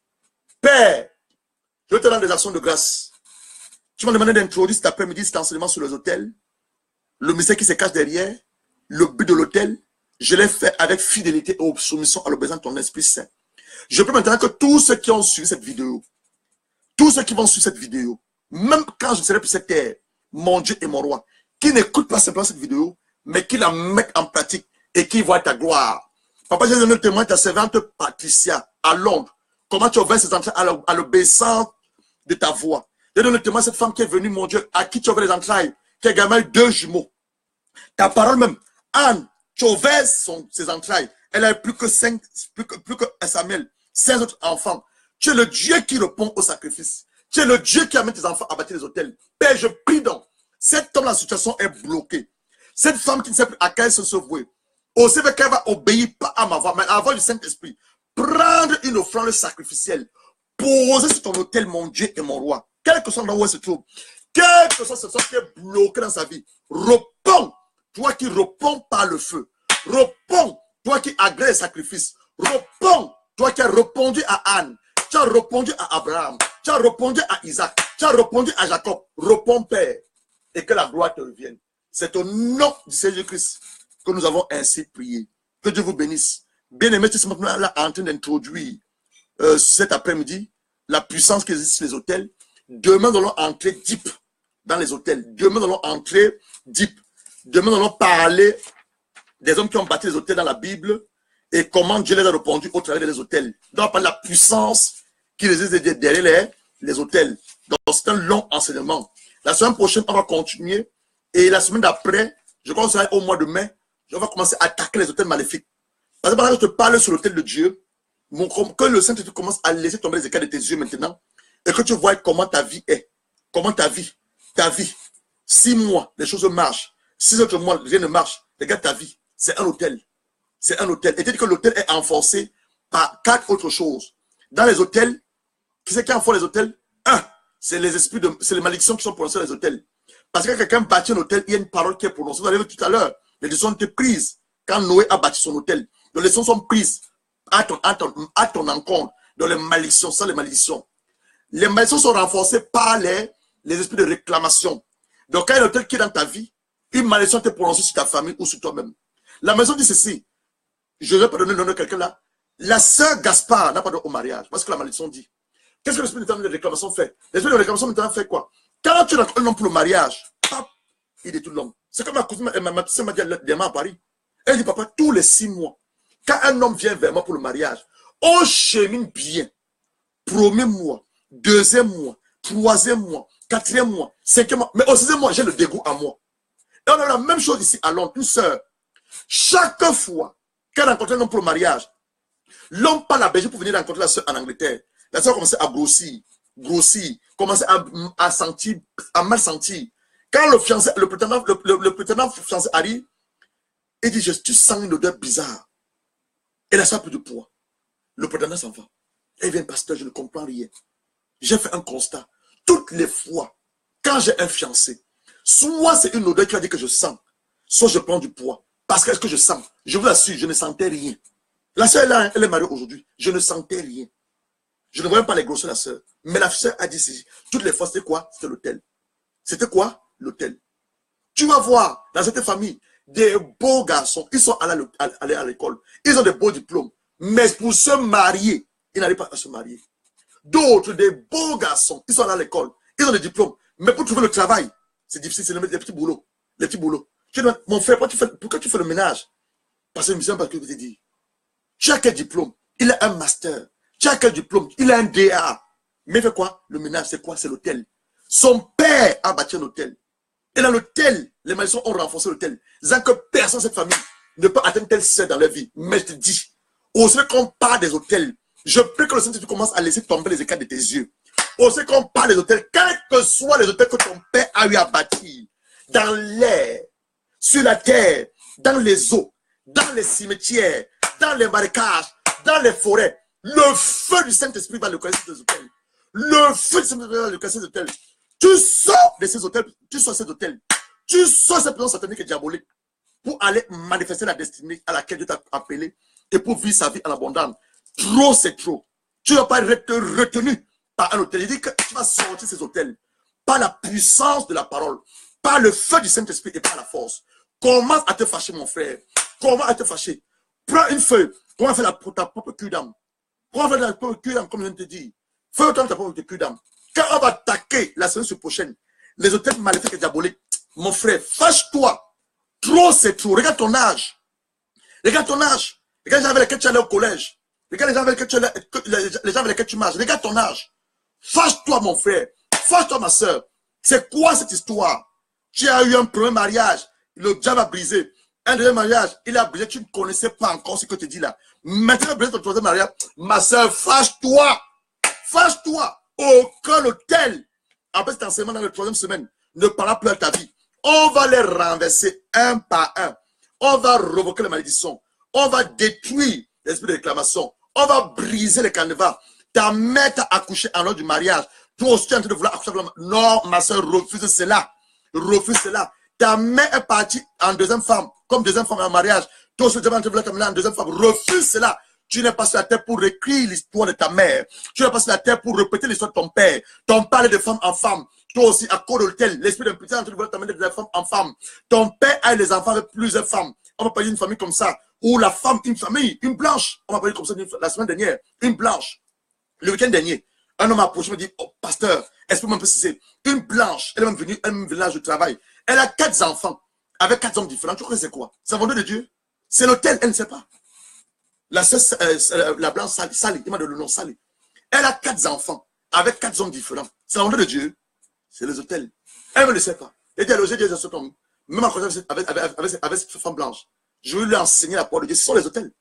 Père, je te rends des actions de grâce. Tu m'as demandé d'introduire cet après-midi cet enseignement sur les autels. Le mystère qui se cache derrière. Le but de l'autel. Je l'ai fait avec fidélité et soumission à l'obéissance de ton Esprit Saint. Je peux maintenant que tous ceux qui ont suivi cette vidéo, tous ceux qui vont suivre cette vidéo, même quand je serai plus cette terre, mon Dieu et mon roi, qui n'écoutent pas simplement cette vidéo, mais qui la mettent en pratique et qui voient ta gloire. Papa, j'ai donné le témoin de ta servante Patricia à Londres. Comment tu as ouvert ses entrailles à l'obéissance de ta voix. J'ai donné le témoin de cette femme qui est venue, mon Dieu, à qui tu as ouvert les entrailles, qui a également eu 2 jumeaux. Ta parole même, Anne, tu as ouvert ses entrailles. Elle a eu plus que Samuel, 5 autres enfants. Tu es le Dieu qui répond au sacrifice. Tu es le Dieu qui amène tes enfants à bâtir les autels. Père, je prie donc. Cet homme, la situation est bloquée. Cette femme qui ne sait plus à quelle se vouer. Aussi qu'elle va obéir pas à ma voix, mais à la voix du Saint-Esprit. Prendre une offrande sacrificielle. Poser sur ton autel, mon Dieu et mon roi. quel que soit l'endroit où elle se trouve, quel que soit ce qui est bloqué dans sa vie, réponds, toi qui réponds par le feu, réponds, toi qui agrées les sacrifices, réponds, toi qui as répondu à Anne, tu as répondu à Abraham, tu as répondu à Isaac, tu as répondu à Jacob, réponds Père, et que la gloire te revienne. C'est au nom du Seigneur Jésus-Christ que nous avons ainsi prié. Que Dieu vous bénisse. Bien-aimés, c'est maintenant là en train d'introduire cet après-midi la puissance qui existe sur les hôtels. Demain, nous allons entrer deep dans les hôtels. Demain, nous allons entrer deep. Demain, nous allons parler des hommes qui ont bâti les hôtels dans la Bible et comment Dieu les a répandus au travers des hôtels. Nous allons parler de la puissance qui existe derrière les hôtels. Donc, c'est un long enseignement. La semaine prochaine, on va continuer. Et la semaine d'après, je pense que au mois de mai, je vais commencer à attaquer les hôtels maléfiques. Parce que je te parle sur l'hôtel de Dieu, que le Saint-Esprit commence à laisser tomber les écailles de tes yeux maintenant, et que tu vois comment ta vie est. Comment ta vie. 6 mois, les choses marchent. 6 autres mois, rien ne marche. Regarde ta vie. C'est un hôtel. C'est un hôtel. Et tu dis que l'hôtel est enfoncé par 4 autres choses. Dans les hôtels, qui c'est qui enfonce les hôtels? 1, c'est les esprits c'est les malédictions qui sont prononcées dans les hôtels. Parce que quelqu'un bâtit un hôtel, il y a une parole qui est prononcée. Vous avez vu tout à l'heure, les leçons étaient prises quand Noé a bâti son hôtel. Les leçons sont prises à ton encontre. Dans les malédictions, sans les malédictions. Les malédictions sont renforcées par les esprits de réclamation. Donc, quand il y a un hôtel qui est dans ta vie, une malédiction est prononcée sur ta famille ou sur toi-même. La maison dit ceci. Je ne vais pas donner le nom de quelqu'un là. La sœur Gaspard n'a pas de au mariage. Parce que la malédiction dit. Qu'est-ce que l'esprit de réclamation fait? L'esprit de réclamation maintenant fait quoi? Quand tu as un homme pour le mariage, hop, il détruit l'homme. C'est comme ma cousine m'a dit dernièrement à Paris. Elle dit, papa, tous les 6 mois, quand un homme vient vers moi pour le mariage, on chemine bien. Premier mois, deuxième mois, troisième mois, quatrième mois, cinquième mois. Mais au 6e mois, j'ai le dégoût à moi. Et on a la même chose ici à Londres, une sœur. Chaque fois qu'elle rencontre un homme pour le mariage, l'homme part la Belgique pour venir rencontrer la sœur en Angleterre. La sœur commençait à grossir, commençait à sentir, à mal sentir. Quand le prétendant fiancé arrive, il dit, tu sens une odeur bizarre. Et la sœur a plus de poids. Le prétendant s'en va. Elle vient, pasteur, je ne comprends rien. J'ai fait un constat. Toutes les fois, quand j'ai un fiancé, soit c'est une odeur qui a dit que je sens, soit je prends du poids. Parce que ce que je sens, je vous assure, je ne sentais rien. La sœur, elle est mariée aujourd'hui. Je ne sentais rien. Je ne voyais pas les grosseurs de la sœur. Mais la sœur a dit ceci. Toutes les fois, c'était quoi? C'était l'hôtel. C'était quoi? L'hôtel. Tu vas voir, dans cette famille, des beaux garçons. Ils sont allés à l'école. Ils ont des beaux diplômes. Mais pour se marier, ils n'arrivent pas à se marier. D'autres, des beaux garçons. Ils sont allés à l'école. Ils ont des diplômes. Mais pour trouver le travail, c'est difficile. C'est les petits boulots. Les petits boulots. Tu dis, mon frère, pourquoi tu fais le ménage? Parce que je parce que je te dis. Tu as quel diplôme? Il a un master. Tu as quel diplôme? Il a un DA. Mais il fait quoi? Le ménage, c'est quoi? C'est l'hôtel. Son père a bâti un hôtel. Et dans l'hôtel, les malédictions ont renforcé l'hôtel. Disant que personne de cette famille ne peut atteindre tel seuil dans leur vie. Mais je te dis, aussi qu'on parle des hôtels, je prie que le Saint-Esprit commence à laisser tomber les écailles de tes yeux. Aussi qu'on parle des hôtels, quels que soient les hôtels que ton père a eu à bâtir, dans l'air, sur la terre, dans les eaux, dans les cimetières, dans les marécages, dans les forêts, le feu du Saint-Esprit va le casser ces hôtels. Le feu du Saint-Esprit va le casser ces hôtels. Tu sors de ces hôtels, tu sors de ces hôtels, tu sors cette présence satanique et diabolique pour aller manifester la destinée à laquelle Dieu t'a appelé et pour vivre sa vie en abondance. Trop, c'est trop. Tu ne vas pas être retenu par un hôtel. Il dit que tu vas sortir de ces hôtels par la puissance de la parole, par le feu du Saint-Esprit et par la force. Commence à te fâcher, mon frère. Comment à te fâcher? Prends une feuille. Comment faire ta propre cul d'âme? Comment faire ta propre cul d'âme, comme je viens de te dire? Fais autant ta propre cul d'âme. Quand on va attaquer la semaine prochaine, les hôtels maléfiques et diaboliques, mon frère, fâche-toi. Trop, c'est trop. Regarde ton âge. Regarde ton âge. Regarde les gens avec lesquels tu allais au collège. Regarde les gens avec lesquels tu marches. Regarde ton âge. Fâche-toi, mon frère. Fâche-toi, ma soeur. C'est quoi cette histoire? Tu as eu un premier mariage. Le diable a brisé. Un deuxième mariage, il a brisé. Tu ne connaissais pas encore ce que je te dis là. Maintenant, brisé ton troisième mariage. Ma soeur, fâche-toi. Fâche-toi. Aucun hôtel, après cet enseignement dans la 3e semaine, ne parlera plus à ta vie. On va les renverser un par un. On va revoquer les malédictions. On va détruire l'esprit de réclamation. On va briser les canevas. Ta mère t'a accouché en l'heure du mariage. Toi aussi, tu es en train de vouloir accoucher avec la... Non, ma soeur, refuse cela. Refuse cela. Ta mère est partie en deuxième femme, comme deuxième femme en mariage. Toi aussi, tu es en train de vouloir t'amener en deuxième femme. Refuse cela. Tu n'es pas sur la terre pour écrire l'histoire de ta mère. Tu n'es pas sur la terre pour répéter l'histoire de ton père. Ton père est de femme en femme. Toi aussi, à cause de l'hôtel, l'esprit d'impureté est en train de vouloir t'amener de femme en femme. Ton père a des enfants avec plusieurs femmes. On va parler d'une famille comme ça. Ou la femme, une famille, une blanche. On va parler comme ça la semaine dernière. Une blanche. Le week-end dernier, un homme m'a approché, me dit, oh, pasteur, est-ce que vous me précisez? Une blanche, elle est même venue, elle est même venue là, je travaille. Elle a 4 enfants, avec 4 hommes différents. Tu crois que c'est quoi? C'est un vendeur de Dieu? C'est l'hôtel, elle ne sait pas. La sœur, la blanche, Sally, il m'a donné le nom, Sally. Elle a 4 enfants, avec 4 hommes différents. C'est un vendeur de Dieu? C'est les hôtels. Elle ne le sait pas. Elle dit, j'ai dit à cet homme, même en avec cette femme blanche, je vais lui enseigner la parole de Dieu. Ce sont les hôtels.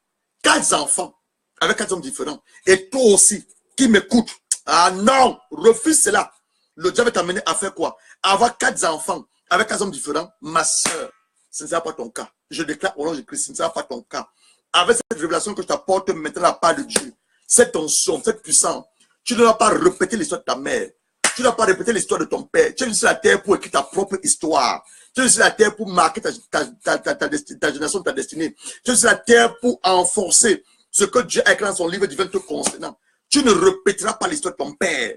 4 enfants, avec 4 hommes différents. Et toi aussi, qui m'écoute, ah non, refuse cela. Le diable va t'amener à faire quoi? Avoir 4 enfants avec 4 hommes différents. Ma soeur, ce ne sera pas ton cas. Je déclare au nom de Christ, ce ne sera pas ton cas. Avec cette révélation que je t'apporte maintenant la part de Dieu, cette onction, cette puissance, tu ne vas pas répéter l'histoire de ta mère. Tu ne vas pas répéter l'histoire de ton père. Tu es sur la terre pour écrire ta propre histoire. Tu es sur la terre pour marquer ta génération, ta destinée. Tu es sur la terre pour enforcer ce que Dieu a écrit dans son livre divin te concernant. Tu ne répéteras pas l'histoire de ton père.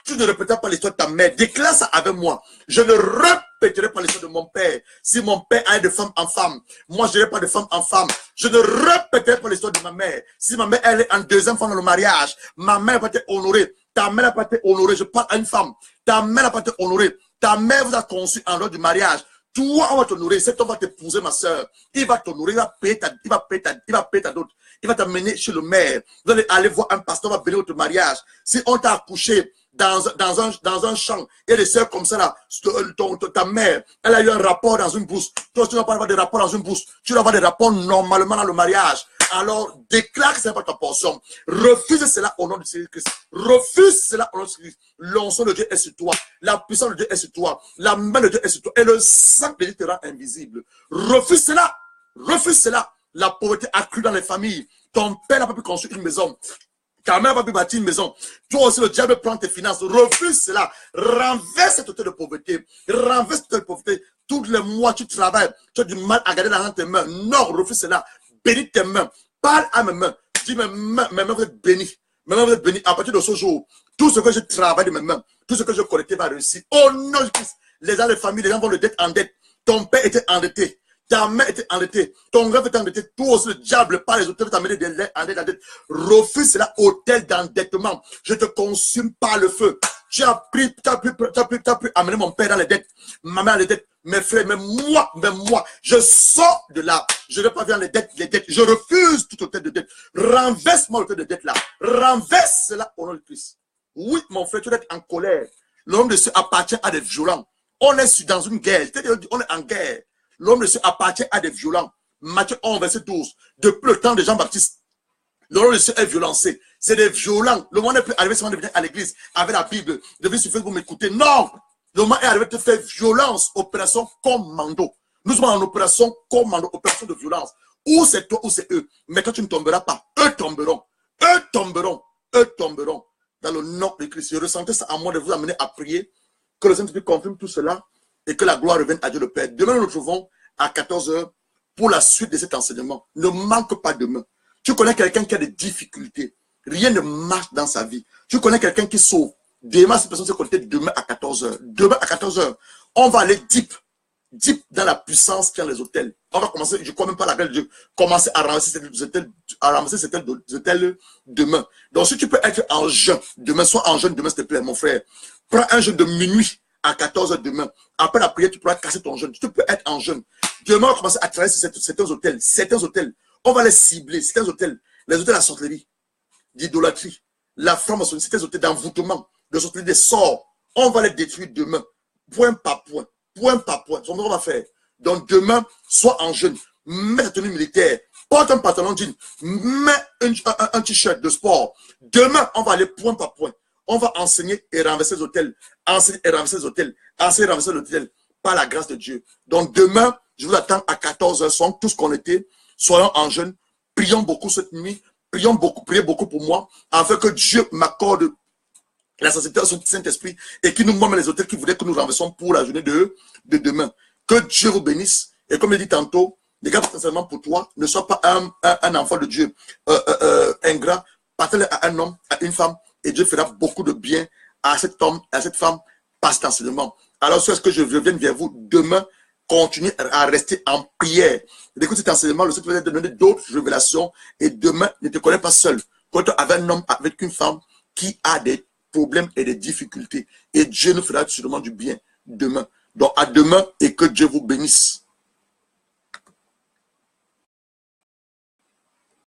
Tu ne répéteras pas l'histoire de ta mère. Déclare ça avec moi. Je ne répéterai pas l'histoire de mon père. Si mon père allait de femme en femme, moi je n'irai pas de femme en femme. Je ne répéterai pas l'histoire de ma mère. Si ma mère elle est en deuxième femme dans le mariage, ma mère n'a pas été honorée. Ta mère n'a pas été honorée. Je parle à une femme. Ta mère n'a pas été honorée. Ta mère vous a conçu en dehors du mariage. Toi, on va t'honorer. Cet homme va t'épouser, ma soeur. Il va t'honorer. Il va payer ta dot. Il va t'amener chez le maire. Vous allez aller voir un pasteur, va bénir votre mariage. Si on t'a accouché dans un champ, il y a des sœurs comme ça là, ta mère, elle a eu un rapport dans une bourse. Toi, tu ne vas pas avoir des rapports dans une bourse. Tu dois avoir des rapports normalement dans le mariage. Alors, déclare que ce n'est pas ta portion. Refuse cela au nom de Jésus-Christ. Refuse cela au nom de Jésus-Christ. L'onction de Dieu est sur toi. La puissance de Dieu est sur toi. La main de Dieu est sur toi. Et le sang de Dieu te rend invisible. Refuse cela. Refuse cela. La pauvreté accrue dans les familles. Ton père n'a pas pu construire une maison. Ta mère n'a pas pu bâtir une maison. Toi aussi, le diable prend tes finances. Refuse cela. Renverse cette hauteur de pauvreté. Renverse cette hauteur de pauvreté. Tous les mois, tu travailles. Tu as du mal à garder l'argent dans tes mains. Non, refuse cela. Bénis tes mains. Parle à mes mains. Dis mes mains, vous êtes bénis. Mes mains, vous êtes bénis. À partir de ce jour, tout ce que je travaille de mes mains, tout ce que je collecte va réussir. Oh non, les gens, les familles, les gens vont de dette en dette. Ton père était endetté. Ta mère était endettée. Ton rêve était endetté. Toi aussi, le diable, par les autres, t'amener des dettes en dette. Refuse cela, hôtel d'endettement. Je te consume par le feu. Tu as pu amener mon père dans les dettes. Ma mère dans les dettes. Mes frères, mais moi, je sors de là. Je ne vais pas vers les dettes. Je refuse tout hôtel de dette. Renverse-moi l'hôtel de dette là. Renverse cela au nom de Christ. Oui, mon frère, tu dois être en colère. L'homme de Dieu appartient à des violents. On est dans une guerre. C'est-à-dire, on est en guerre. L'homme de Dieu appartient à des violents. Matthieu 11, verset 12. Depuis le temps de Jean-Baptiste, l'homme de Dieu est violencé. C'est des violents. Le monde n'est plus arrivé seulement de venir à l'église avec la Bible, de venir sur Facebook m'écouter. Non! Le monde est arrivé de faire violence, opération commando. Nous sommes en opération commando, opération de violence. Ou c'est toi ou c'est eux. Mais quand tu ne tomberas pas, eux tomberont. Eux tomberont. Eux tomberont. Dans le nom de Christ. Je ressentais ça à moi de vous amener à prier. Que le Saint-Esprit confirme tout cela. Et que la gloire revienne à Dieu le Père. Demain, nous nous retrouvons à 14 h pour la suite de cet enseignement. Ne manque pas demain. Tu connais quelqu'un qui a des difficultés. Rien ne marche dans sa vie. Tu connais quelqu'un qui sauve. Demain, cette personne se connecter demain à 14 h. Demain à 14 h, on va aller deep dans la puissance qui est dans les hôtels. On va commencer, je ne crois même pas la grâce de Dieu, commencer à ramasser ces hôtels demain. Donc, si tu peux être en jeûne demain, sois en jeûne demain, s'il te plaît, mon frère. Prends un jeûne de minuit à 14 h demain. Après la prière, tu pourras casser ton jeûne. Tu peux être en jeûne. Demain, on va commencer à travailler sur certains hôtels. Certains hôtels. On va les cibler. Certains hôtels. Les hôtels à sorcellerie, d'idolâtrie, la franc-maçonnerie, certains hôtels d'envoûtement, de sorcellerie, des sorts. On va les détruire demain. Point par point. Point par point. C'est ce qu'on va faire. Donc demain, sois en jeûne. Mets ta tenue militaire. Porte un pantalon jean. Mets un t-shirt de sport. Demain, on va aller point par point. On va enseigner et renverser les hôtels. Enseigner et renverser les hôtels. Enseigner et renverser les hôtels. Par la grâce de Dieu. Donc demain, je vous attends à 14 h. Soyons tous connectés. Soyons en jeûne. Prions beaucoup cette nuit. Prions beaucoup, priez beaucoup pour moi. Afin que Dieu m'accorde la sensibilité du Saint-Esprit et qui nous montre les hôtels qui voulaient que nous renversons pour la journée de demain. Que Dieu vous bénisse. Et comme je l'ai dit tantôt, les gars, sincèrement pour toi, ne sois pas un enfant de Dieu ingrat. Partage à un homme, à une femme, et Dieu fera beaucoup de bien à cet homme, à cette femme, par cet enseignement. Alors, ce que je revienne vers vous demain, continuez à rester en prière. Écoute cet enseignement, le Seigneur va te donner d'autres révélations, et demain, ne te connais pas seul. Quand tu as un homme avec une femme qui a des problèmes et des difficultés, et Dieu nous fera sûrement du bien demain. Donc, à demain, et que Dieu vous bénisse.